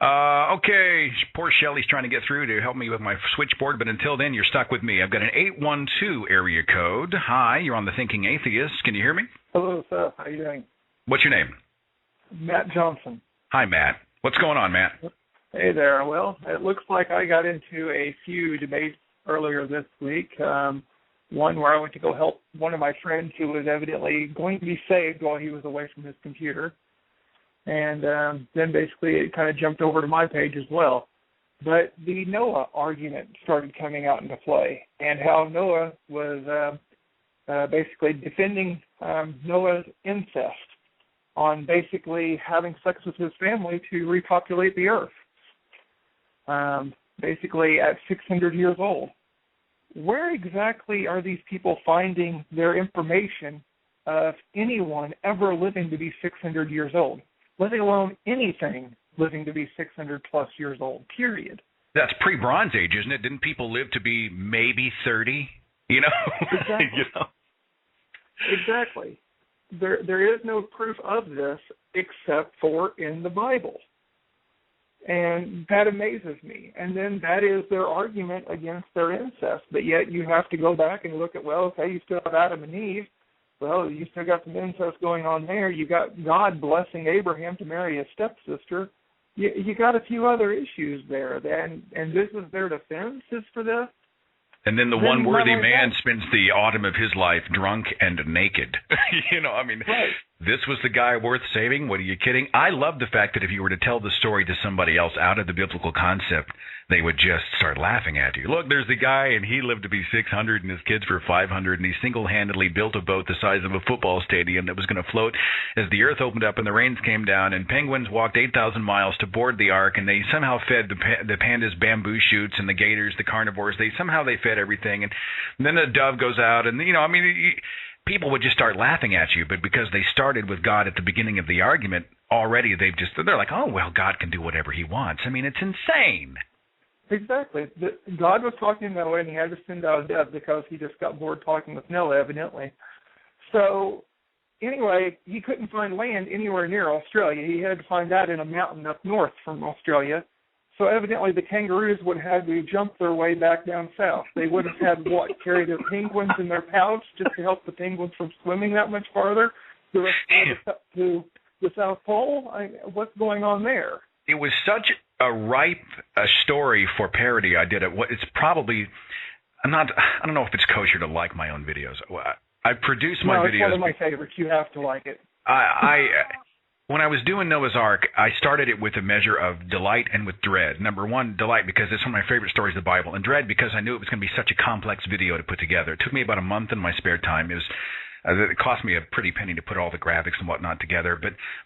Okay, poor Shelly's trying to get through to help me with my switchboard, but until then, you're stuck with me. I've got an 812 area code. Hi, you're on The Thinking Atheist. Can you hear me? Hello, sir. How are you doing? What's your name? Matt Johnson. Hi, Matt. What's going on, Matt? Hey there. Well, it looks like I got into a few debates earlier this week. One where I went to go help one of my friends who was evidently going to be saved while he was away from his computer. And then basically it kind of jumped over to my page as well. But the Noah argument started coming out into play, and how Noah was basically defending Noah's incest on basically having sex with his family to repopulate the earth, basically at 600 years old. Where exactly are these people finding their information of anyone ever living to be 600 years old, let alone anything living to be 600 plus years old, period? That's pre-Bronze Age, isn't it? Didn't people live to be maybe 30? Exactly. Exactly. There is no proof of this except for in the Bible. And that amazes me. And then that is their argument against their incest. But yet you have to go back and look at, well, okay, you still have Adam and Eve. Well, you still got some incest going on there. You got God blessing Abraham to marry his stepsister. You got a few other issues there. And this is their defense is for this. And then the one worthy man spends the autumn of his life drunk and naked. Right. This was the guy worth saving? What, are you kidding? I love the fact that if you were to tell the story to somebody else out of the biblical concept, they would just start laughing at you. Look, there's the guy, and he lived to be 600, and his kids were 500, and he single-handedly built a boat the size of a football stadium that was going to float as the earth opened up and the rains came down, and penguins walked 8,000 miles to board the ark, and they somehow fed the pandas bamboo shoots, and the gators, the carnivores, they fed everything, and then a dove goes out, and, people would just start laughing at you, but because they started with God at the beginning of the argument, already they're like, oh, well, God can do whatever he wants. I mean, it's insane. Exactly. God was talking that way, and he had to send out a dove because he just got bored talking with Noah, evidently. So, anyway, he couldn't find land anywhere near Australia. He had to find that in a mountain up north from Australia. So evidently the kangaroos would have to jump their way back down south. They would have had, carry their penguins in their pouch just to help the penguins from swimming that much farther to the South Pole? What's going on there? It was such a ripe story for parody. I did it. It's probably, I don't know if it's kosher to like my own videos. I produce my videos. It's one of my favorites. You have to like it. When I was doing Noah's Ark, I started it with a measure of delight and with dread. Number one, delight because it's one of my favorite stories of the Bible, and dread because I knew it was going to be such a complex video to put together. It took me about a month in my spare time. It cost me a pretty penny to put all the graphics and whatnot together.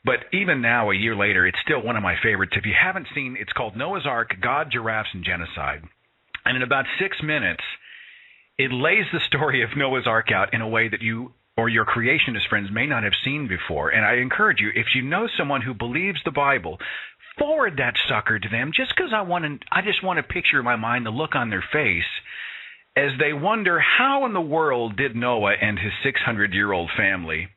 But even now, a year later, it's still one of my favorites. If you haven't seen, it's called Noah's Ark, God, Giraffes, and Genocide. And in about 6 minutes, it lays the story of Noah's Ark out in a way that you or your creationist friends may not have seen before. And I encourage you, if you know someone who believes the Bible, forward that sucker to them just because I just want to picture in my mind the look on their face as they wonder how in the world did Noah and his 600-year-old family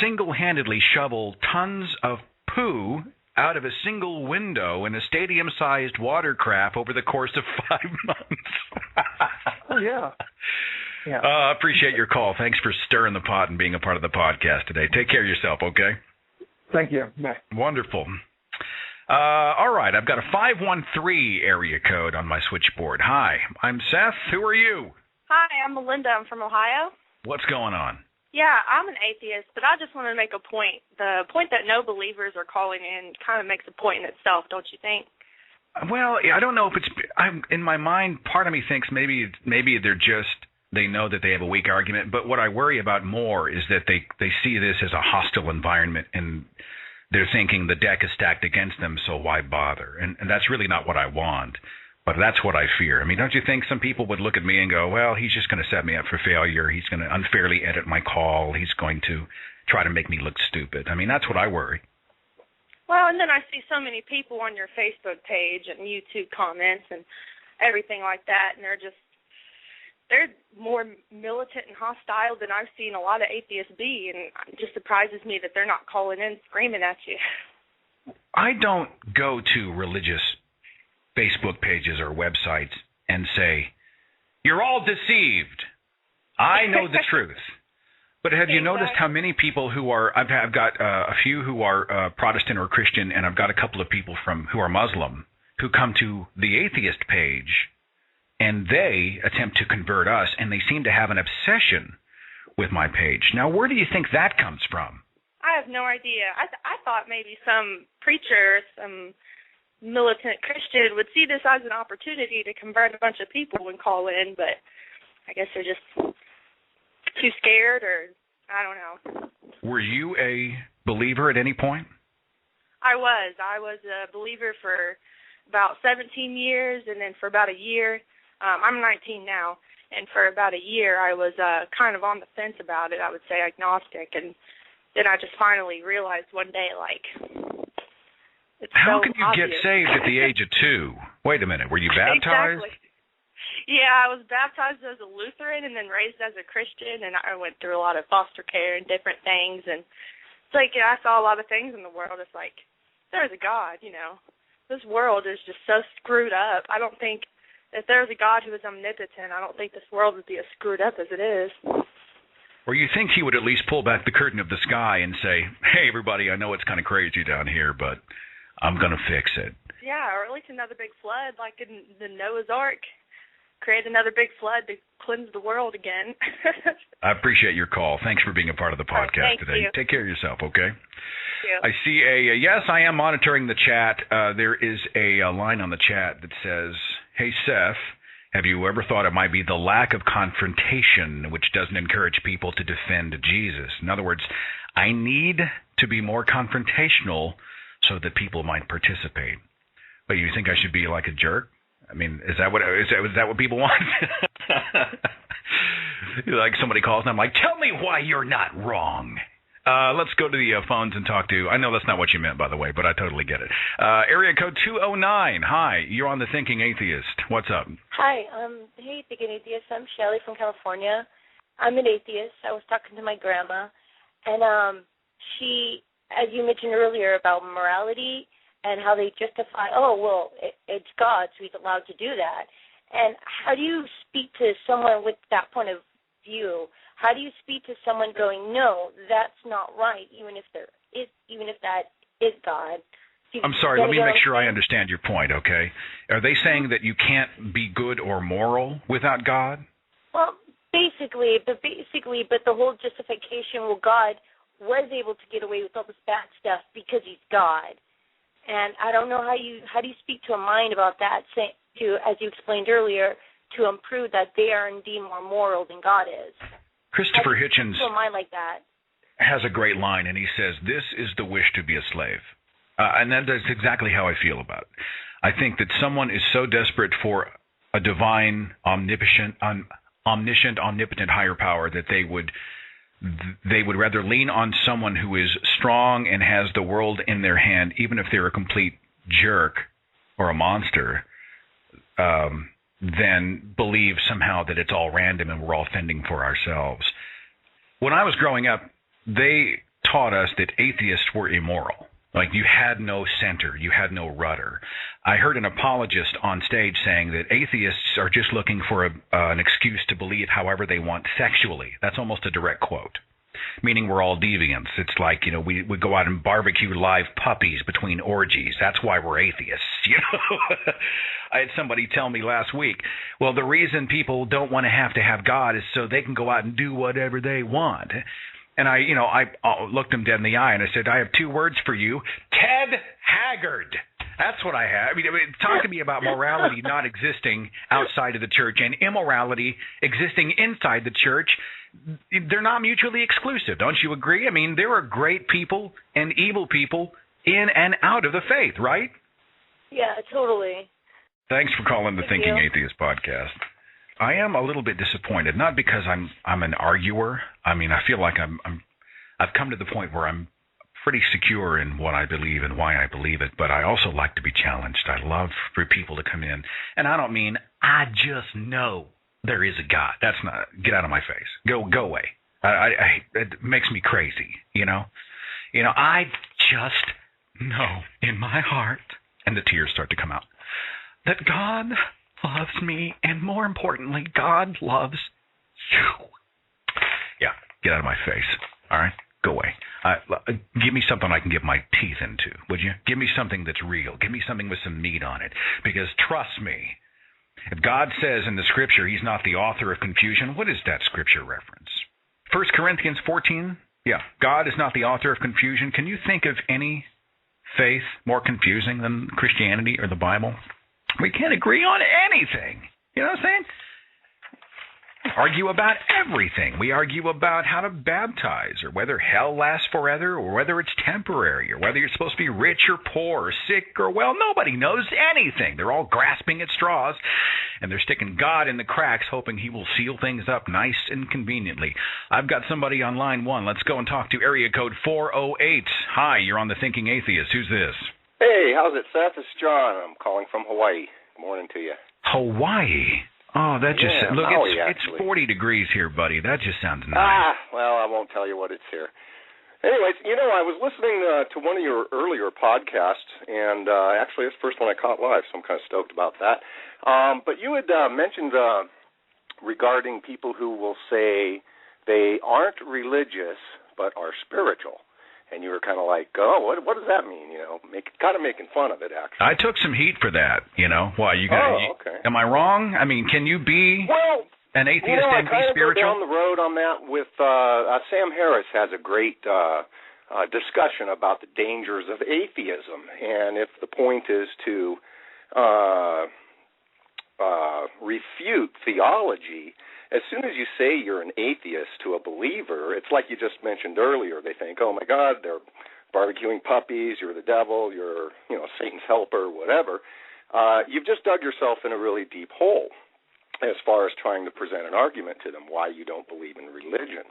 single-handedly shovel tons of poo out of a single window in a stadium-sized watercraft over the course of 5 months. Oh, yeah. Yeah. I appreciate your call. Thanks for stirring the pot and being a part of the podcast today. Take care of yourself, okay? Thank you. Bye. Wonderful. All right, I've got a 513 area code on my switchboard. Hi, I'm Seth. Who are you? Hi, I'm Melinda. I'm from Ohio. What's going on? Yeah, I'm an atheist, but I just want to make a point. The point that no believers are calling in kind of makes a point in itself, don't you think? Well, I don't know if it's in my mind, part of me thinks maybe they know that they have a weak argument, but what I worry about more is that they see this as a hostile environment, and they're thinking the deck is stacked against them, so why bother? And that's really not what I want, but that's what I fear. I mean, don't you think some people would look at me and go, well, he's just going to set me up for failure. He's going to unfairly edit my call. He's going to try to make me look stupid. I mean, that's what I worry. Well, and then I see so many people on your Facebook page and YouTube comments and everything like that, and they're more militant and hostile than I've seen a lot of atheists be, and it just surprises me that they're not calling in screaming at you. I don't go to religious Facebook pages or websites and say, you're all deceived. I know the truth. But have you noticed how many people who are, I've got a few who are Protestant or Christian, and I've got a couple of people who are Muslim who come to the atheist page, and they attempt to convert us, and they seem to have an obsession with my page. Now, where do you think that comes from? I have no idea. I thought maybe some preacher, some militant Christian would see this as an opportunity to convert a bunch of people and call in, but I guess they're just too scared, or I don't know. Were you a believer at any point? I was a believer for about 17 years, and then for about a year, I'm 19 now, and for about a year I was kind of on the fence about it. I would say agnostic, and then I just finally realized one day, it's How so can you obvious. get saved at the age of 2? Wait a minute, were you baptized? Exactly. Yeah, I was baptized as a Lutheran and then raised as a Christian, and I went through a lot of foster care and different things, and it's like, I saw a lot of things in the world. It's like, there's a God, This world is just so screwed up. I don't think if there's a God who is omnipotent, I don't think this world would be as screwed up as it is. Or you think he would at least pull back the curtain of the sky and say, hey, everybody, I know it's kind of crazy down here, but I'm going to fix it. Yeah, or at least another big flood like in the Noah's Ark. create another big flood to cleanse the world again. I appreciate your call. Thanks for being a part of the podcast today. You. Take care of yourself, okay? You. I see yes, I am monitoring the chat. There is a line on the chat that says, "Hey, Seth, have you ever thought it might be the lack of confrontation which doesn't encourage people to defend Jesus? In other words, I need to be more confrontational so that people might participate." But you think I should be like a jerk? I mean, is that what people want? Like somebody calls and I'm like, "Tell me why you're not wrong." Let's go to the phones and talk to. I know that's not what you meant, by the way, but I totally get it. Area code 209. Hi, you're on the Thinking Atheist. What's up? Hi, hey, Thinking Atheist. I'm Shelly from California. I'm an atheist. I was talking to my grandma, and she, as you mentioned earlier about morality and how they justify, it's God, so he's allowed to do that. And how do you speak to someone with that point of view? How do you speak to someone going, no, that's not right, even if that is God? I'm sorry, let me make sure I understand your point, okay? Are they saying that you can't be good or moral without God? Well, basically, but the whole justification, well, God was able to get away with all this bad stuff because he's God. And I don't know how do you speak to a mind about that, as you explained earlier, to prove that they are indeed more moral than God is. Christopher Hitchens to a mind like that has a great line, and he says, "This is the wish to be a slave." And that's exactly how I feel about it. I think that someone is so desperate for a divine, omniscient, omnipotent higher power that they would rather lean on someone who is strong and has the world in their hand, even if they're a complete jerk or a monster, than believe somehow that it's all random and we're all fending for ourselves. When I was growing up, they taught us that atheists were immoral. Like, you had no center, you had no rudder. I heard an apologist on stage saying that atheists are just looking for an excuse to believe however they want sexually. That's almost a direct quote, meaning we're all deviants. It's like, we go out and barbecue live puppies between orgies. That's why we're atheists, I had somebody tell me last week, well, the reason people don't want to have God is so they can go out and do whatever they want. And I looked him dead in the eye and I said, I have two words for you: Ted Haggard. That's what I have. I mean, talk to me about morality not existing outside of the church and immorality existing inside the church. They're not mutually exclusive. Don't you agree? I mean, there are great people and evil people in and out of the faith, right? Yeah, totally. Thanks for calling the Thinking Atheist podcast. I am a little bit disappointed, not because I'm an arguer. I mean, I feel like I've come to the point where I'm pretty secure in what I believe and why I believe it, but I also like to be challenged. I love for people to come in, and I don't mean I just know there is a God. That's not, get out of my face. Go away. It makes me crazy, I just know in my heart, and the tears start to come out, that God loves me, and more importantly, God loves you. Yeah, get out of my face. All right? Go away. Give me something I can get my teeth into, would you? Give me something that's real. Give me something with some meat on it. Because trust me, if God says in the scripture he's not the author of confusion, what is that scripture reference? 1 Corinthians 14? Yeah, God is not the author of confusion. Can you think of any faith more confusing than Christianity or the Bible? We can't agree on anything. You know what I'm saying? Argue about everything. We argue about how to baptize, or whether hell lasts forever, or whether it's temporary, or whether you're supposed to be rich or poor, or sick or well. Nobody knows anything. They're all grasping at straws, and they're sticking God in the cracks, hoping he will seal things up nice and conveniently. I've got somebody on line one. Let's go and talk to area code 408. Hi, you're on the Thinking Atheist. Who's this? Hey, how's it, Seth? It's John. I'm calling from Hawaii. Good morning to you. Hawaii? Oh, that just look. Maui, it's 40 degrees here, buddy. That just sounds nice. Well, I won't tell you what it's here. Anyways, I was listening to one of your earlier podcasts, and actually it's the first one I caught live, so I'm kind of stoked about that. But you had mentioned regarding people who will say they aren't religious but are spiritual. and you were kind of like, oh, what does that mean? Kind of making fun of it, actually. I took some heat for that. Why you got? Okay. Am I wrong? I mean, can you be an atheist and be spiritual? I kind of go down the road on that with Sam Harris has a great discussion about the dangers of atheism, and if the point is to refute theology, as soon as you say you're an atheist to a believer, it's like you just mentioned earlier. They think, oh my God, they're barbecuing puppies, you're the devil, you're Satan's helper, whatever. You've just dug yourself in a really deep hole as far as trying to present an argument to them why you don't believe in religion.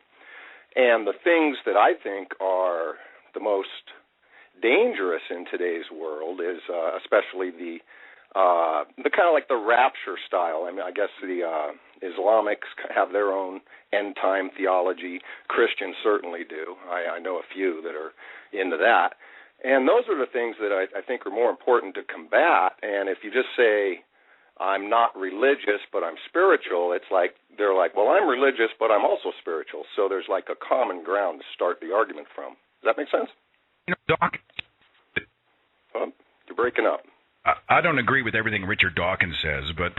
And the things that I think are the most dangerous in today's world is especially the kind of like the rapture style. I mean, I guess the Islamics have their own end-time theology. Christians certainly do. I know a few that are into that. And those are the things that I think are more important to combat. And if you just say, I'm not religious, but I'm spiritual, it's like, they're like, well, I'm religious, but I'm also spiritual. So there's like a common ground to start the argument from. Does that make sense? Doc. You're breaking up. I don't agree with everything Richard Dawkins says, but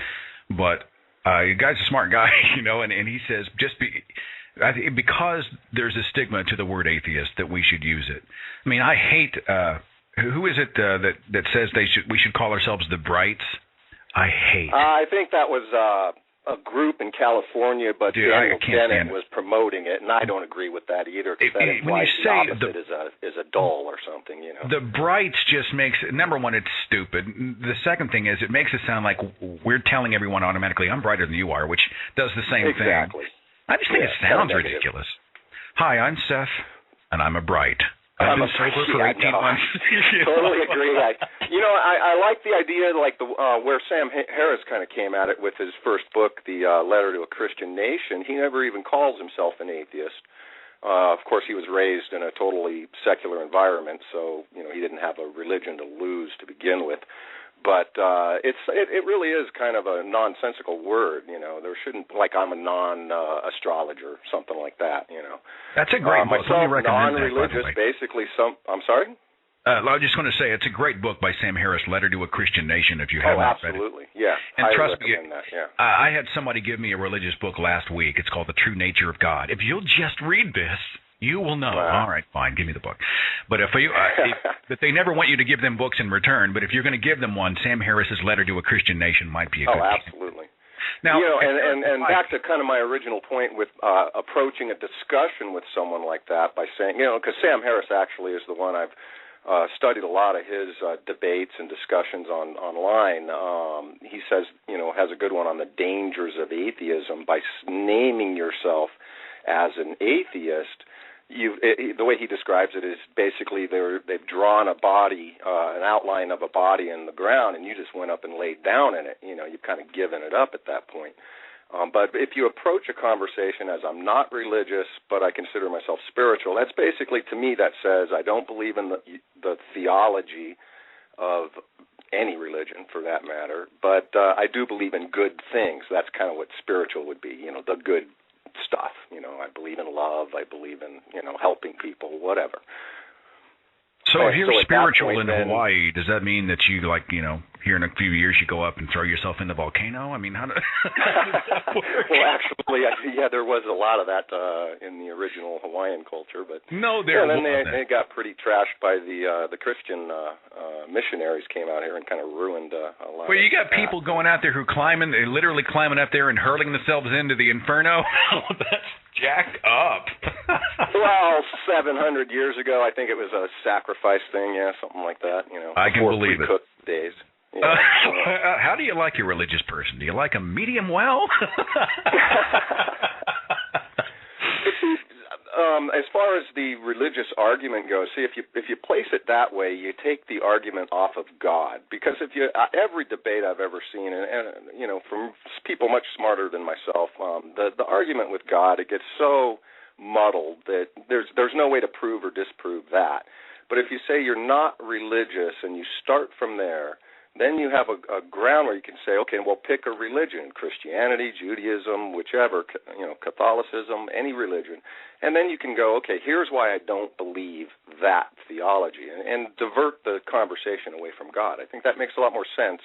the guy's a smart guy, and he says because there's a stigma to the word atheist that we should use it. I mean, I hate who is it that says we should call ourselves the Brights? I hate. I think that was a group in California, but Daniel Dennett was promoting it, and I don't agree with that either. Because that implies the opposite is a dull or something, The Brights just makes number one, it's stupid. The second thing is it makes it sound like we're telling everyone automatically I'm brighter than you are, which does the same thing. Exactly. I just think it sounds ridiculous. Hi, I'm Seth, and I'm a Bright. I've been sober for 18 months. Totally agree. I like the idea, like where Sam Harris kind of came at it with his first book, The Letter to a Christian Nation. He never even calls himself an atheist. Of course, he was raised in a totally secular environment, so he didn't have a religion to lose to begin with. But it really is kind of a nonsensical word. There shouldn't, like, I'm a non-astrologer, something like that. That's a great book. Let me recommend non-religious, that, basically. I'm sorry. I was just going to say it's a great book by Sam Harris, Letter to a Christian Nation. If you haven't read it. Absolutely, yeah. And I trust me, that, yeah. I had somebody give me a religious book last week. It's called The True Nature of God. If you'll just read this, you will know. Wow. All right, fine, give me the book. But but they never want you to give them books in return. But if you're going to give them one, Sam Harris's Letter to a Christian Nation might be a good absolutely. Now, and back to kind of my original point with approaching a discussion with someone like that by saying, because Sam Harris actually is the one I've studied a lot of his debates and discussions online. He says, has a good one on the dangers of atheism by naming yourself as an atheist. The way he describes it is basically they've drawn a body, an outline of a body in the ground, and you just went up and laid down in it. You've kind of given it up at that point. But if you approach a conversation as I'm not religious, but I consider myself spiritual, that's basically, to me, that says I don't believe in the theology of any religion, for that matter, but I do believe in good things. That's kind of what spiritual would be, the good stuff. I believe in love. I believe in, helping people, whatever. So if you're spiritual in Hawaii, does that mean that you, like, here in a few years you go up and throw yourself in the volcano? I mean, how does that work? Well, actually, there was a lot of that in the original Hawaiian culture, but then they got pretty trashed by the Christian missionaries came out here and kind of ruined a lot. Well, you got people going out there who they're literally climbing up there and hurling themselves into the inferno. That's jacked up. Well, 700 years ago, I think it was a sacrifice thing, something like that. I can believe it. Pre-cooked days. How do you like your religious person? Do you like a medium well? As far as the religious argument goes, see, if you place it that way, you take the argument off of God. Because every debate I've ever seen, and from people much smarter than myself, the argument with God, it gets so muddled that there's no way to prove or disprove that. But if you say you're not religious and you start from there, then you have a ground where you can say, okay, well, pick a religion, Christianity, Judaism, whichever, Catholicism, any religion. And then you can go, okay, here's why I don't believe that theology, and divert the conversation away from God. I think that makes a lot more sense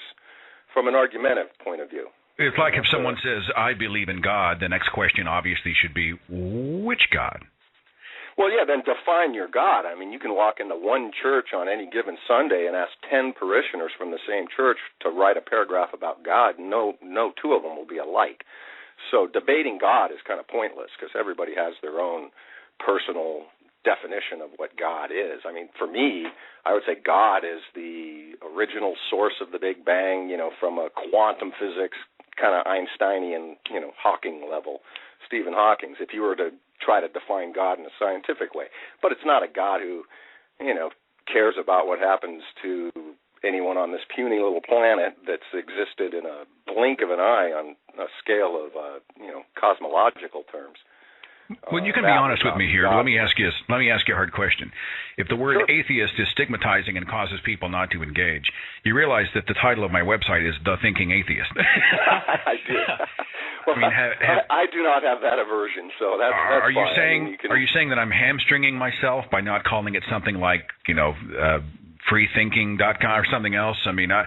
from an argumentative point of view. It's like if someone says, I believe in God, the next question obviously should be, which God? Well, yeah, then define your God. I mean, you can walk into one church on any given Sunday and ask 10 parishioners from the same church to write a paragraph about God. No two of them will be alike. So debating God is kind of pointless because everybody has their own personal definition of what God is. I mean, for me, I would say God is the original source of the Big Bang, from a quantum physics kind of Einsteinian, Hawking level, Stephen Hawking's, if you were to try to define God in a scientific way. But it's not a God who, cares about what happens to anyone on this puny little planet that's existed in a blink of an eye on a scale of, cosmological terms. Well, you can be honest with me here. Let me ask you a hard question. If the word atheist is stigmatizing and causes people not to engage, you realize that the title of my website is The Thinking Atheist. I do. Well, I do not have that aversion, so that's are you fine. saying are you saying that I'm hamstringing myself by not calling it something like freethinking.com or something else? I mean, I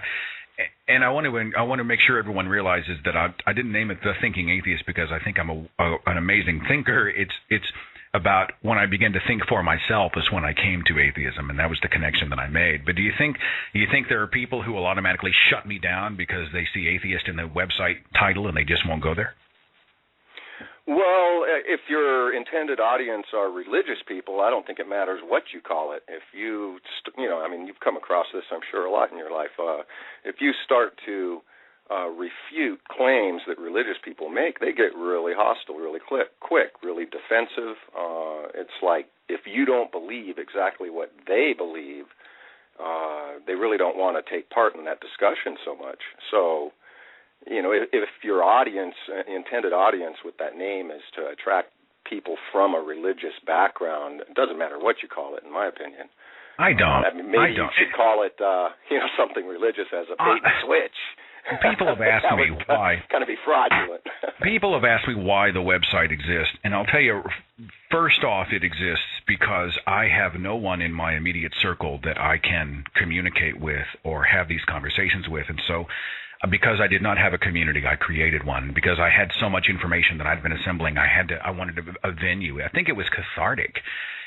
want to make sure everyone realizes that I didn't name it The Thinking Atheist because I think I'm an amazing thinker. It's about when I began to think for myself is when I came to atheism, and that was the connection that I made. But do you think there are people who will automatically shut me down because they see atheist in the website title and they just won't go there? Well, if your intended audience are religious people, I don't think it matters what you call it. If you, you've come across this, I'm sure, a lot in your life. If you start to refute claims that religious people make, they get really hostile, really quick, really defensive. It's like if you don't believe exactly what they believe, they really don't want to take part in that discussion so much. So, if your intended audience with that name is to attract people from a religious background, it doesn't matter what you call it, in my opinion. I don't. Maybe you should call it, something religious as a bait and switch. People have asked me why. Kind of be fraudulent. People have asked me why the website exists, and I'll tell you, first off, it exists because I have no one in my immediate circle that I can communicate with or have these conversations with, and so because I did not have a community, I created one. Because I had so much information that I'd been assembling, I wanted a venue. I think it was cathartic.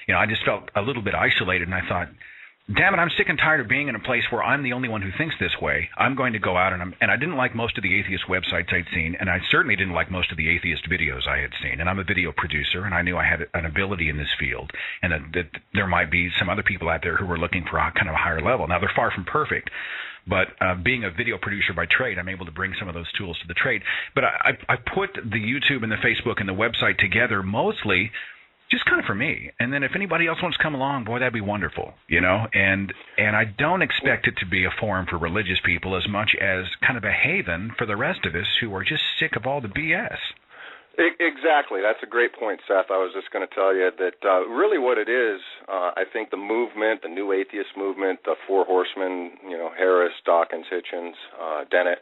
I just felt a little bit isolated, and I thought, damn it, I'm sick and tired of being in a place where I'm the only one who thinks this way. I'm going to go out, and I didn't like most of the atheist websites I'd seen, and I certainly didn't like most of the atheist videos I had seen. And I'm a video producer, and I knew I had an ability in this field, and that there might be some other people out there who were looking for a kind of a higher level. Now, they're far from perfect, but being a video producer by trade, I'm able to bring some of those tools to the trade. But I put the YouTube and the Facebook and the website together mostly just kind of for me. And then if anybody else wants to come along, boy, that'd be wonderful, And I don't expect it to be a forum for religious people as much as kind of a haven for the rest of us who are just sick of all the BS. Exactly. That's a great point, Seth. I was just going to tell you that really what it is, I think the movement, the new atheist movement, the Four Horsemen, Harris, Dawkins, Hitchens, Dennett,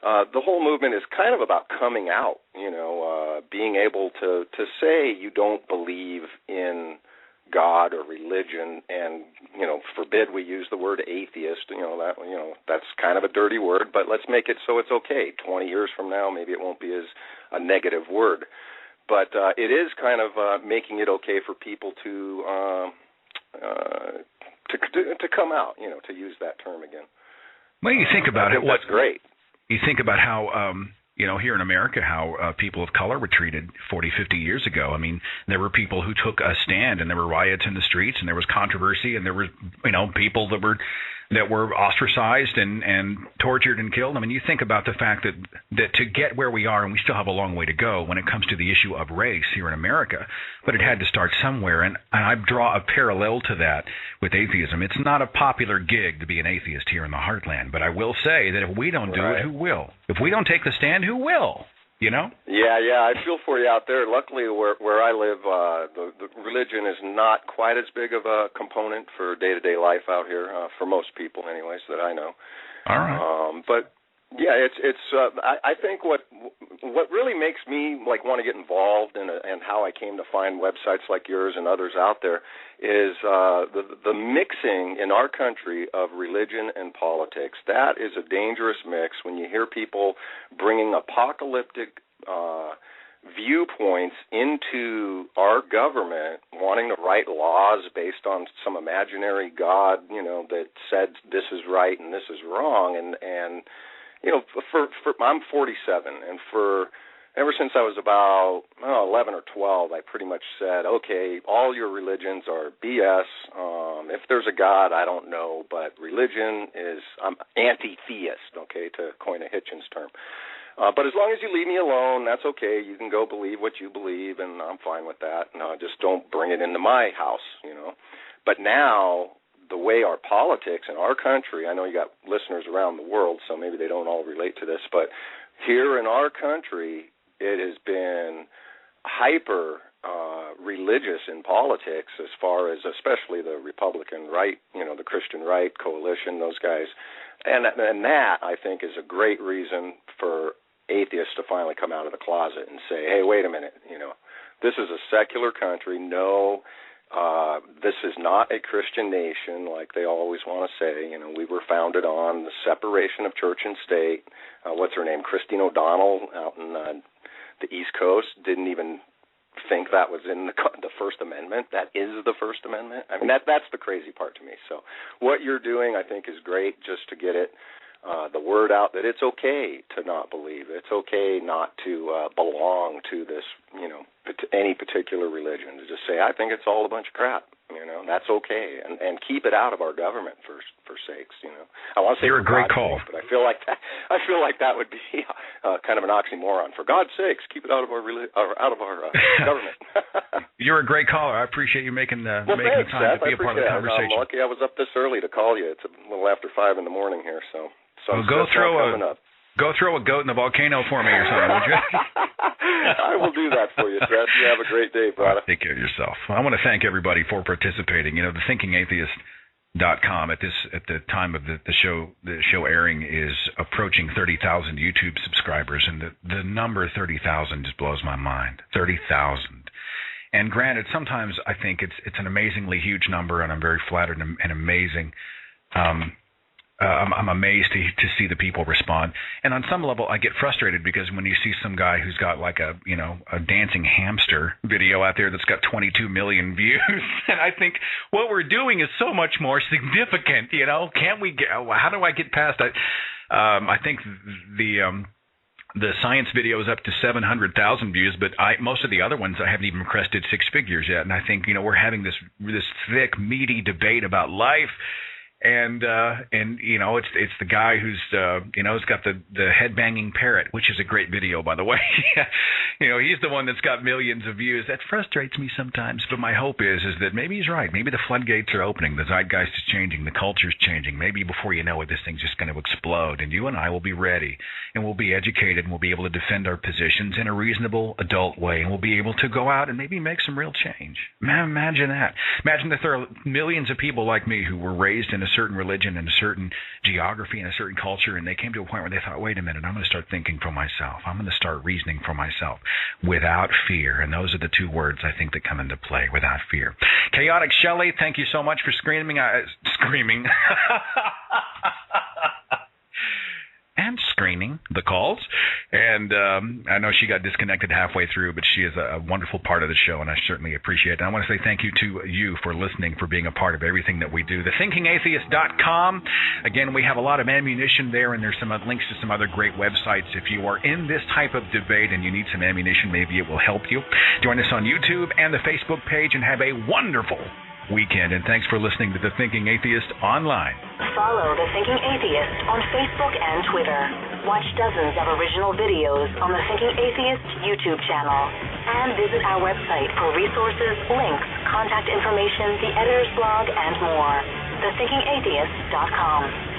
the whole movement is kind of about coming out, being able to say you don't believe in God or religion, and forbid we use the word atheist. That's kind of a dirty word, but let's make it so it's okay. 20 years from now, maybe it won't be as a negative word, but it is kind of making it okay for people to come out. To use that term again. Well, you think about it. That's great. You think about how, here in America, how people of color were treated 40, 50 years ago. I mean, there were people who took a stand, and there were riots in the streets, and there was controversy, and there were, people that were ostracized and tortured and killed. I mean, you think about the fact that to get where we are, and we still have a long way to go when it comes to the issue of race here in America, but it had to start somewhere, and I draw a parallel to that with atheism. It's not a popular gig to be an atheist here in the heartland, but I will say that if we don't do it, who will? If we don't take the stand, who will? Yeah, I feel for you out there. Luckily, where I live, the religion is not quite as big of a component for day-to-day life out here, for most people anyways that I know. All right. But yeah, I think what really makes me like want to get involved and how I came to find websites like yours and others out there is the mixing in our country of religion and politics. That is a dangerous mix when you hear people bringing apocalyptic viewpoints into our government, wanting to write laws based on some imaginary God, that said this is right and this is wrong, and for I'm 47, and ever since I was about 11 or 12, I pretty much said, okay, all your religions are BS. If there's a God, I don't know, but religion I'm anti-theist, okay, to coin a Hitchens term. But as long as you leave me alone, that's okay. You can go believe what you believe, and I'm fine with that. No, just don't bring it into my house, But now, the way our politics in our country, I know you got listeners around the world, so maybe they don't all relate to this, but here in our country, it has been hyper religious in politics as far as especially the Republican right, the Christian right coalition, those guys. And that, I think, is a great reason for atheists to finally come out of the closet and say, hey, wait a minute, this is a secular country. No, this is not a Christian nation like they always want to say. We were founded on the separation of church and state. What's her name? Christine O'Donnell out in the East Coast didn't even think that was in the First Amendment. That is the First Amendment. I mean, that's the crazy part to me. So what you're doing, I think, is great, just to get the word out that it's okay to not believe. It's okay not to belong to this, any particular religion. To just say, I think it's all a bunch of crap. That's okay, and keep it out of our government for sakes. I want to say you're a great call, but I feel like that would be kind of an oxymoron. For God's sakes, keep it out of our government. You're a great caller. I appreciate you making the time Seth, to be a part of the conversation. I'm lucky I was up this early to call you. It's a little after 5 in the morning here, so well, go throw a goat in the volcano for me or something, would you? I will do that for you, Seth. You have a great day, brother. Take care of yourself. I want to thank everybody for participating. The thinkingatheist.com at the time of the show airing is approaching 30,000 YouTube subscribers, and the number 30,000 just blows my mind. 30,000. And granted, sometimes I think it's an amazingly huge number, and I'm very flattered and amazing. I'm amazed to see the people respond. And on some level, I get frustrated because when you see some guy who's got like a dancing hamster video out there that's got 22 million views, and I think what we're doing is so much more significant. Can't we how do I get past that? I think the science video is up to 700,000 views, but most of the other ones I haven't even crested 6 figures yet. And I think we're having this thick, meaty debate about life. And it's the guy who's has got the head banging parrot, which is a great video, by the way. He's the one that's got millions of views. That frustrates me sometimes, but my hope is that maybe he's right. Maybe the floodgates are opening, the zeitgeist is changing, the culture's changing. Maybe before you know it, this thing's just going to explode, and you and I will be ready, and we'll be educated, and we'll be able to defend our positions in a reasonable, adult way, and we'll be able to go out and maybe make some real change. Imagine that. Imagine that there are millions of people like me who were raised in a certain religion and a certain geography and a certain culture, and they came to a point where they thought, wait a minute, I'm going to start thinking for myself. I'm going to start reasoning for myself without fear. And those are the 2 words I think that come into play, without fear. Chaotic Shelley, thank you so much for screaming. And screening the calls. And I know she got disconnected halfway through, but she is a wonderful part of the show, and I certainly appreciate it. And I want to say thank you to you for listening, for being a part of everything that we do. TheThinkingAtheist.com. Again, we have a lot of ammunition there, and there's some links to some other great websites. If you are in this type of debate and you need some ammunition, maybe it will help you. Join us on YouTube and the Facebook page, and have a wonderful weekend. And thanks for listening to The Thinking Atheist Online. Follow The Thinking Atheist on Facebook and Twitter. Watch dozens of original videos on The Thinking Atheist YouTube channel. And visit our website for resources, links, contact information, the editor's blog, and more. TheThinkingAtheist.com.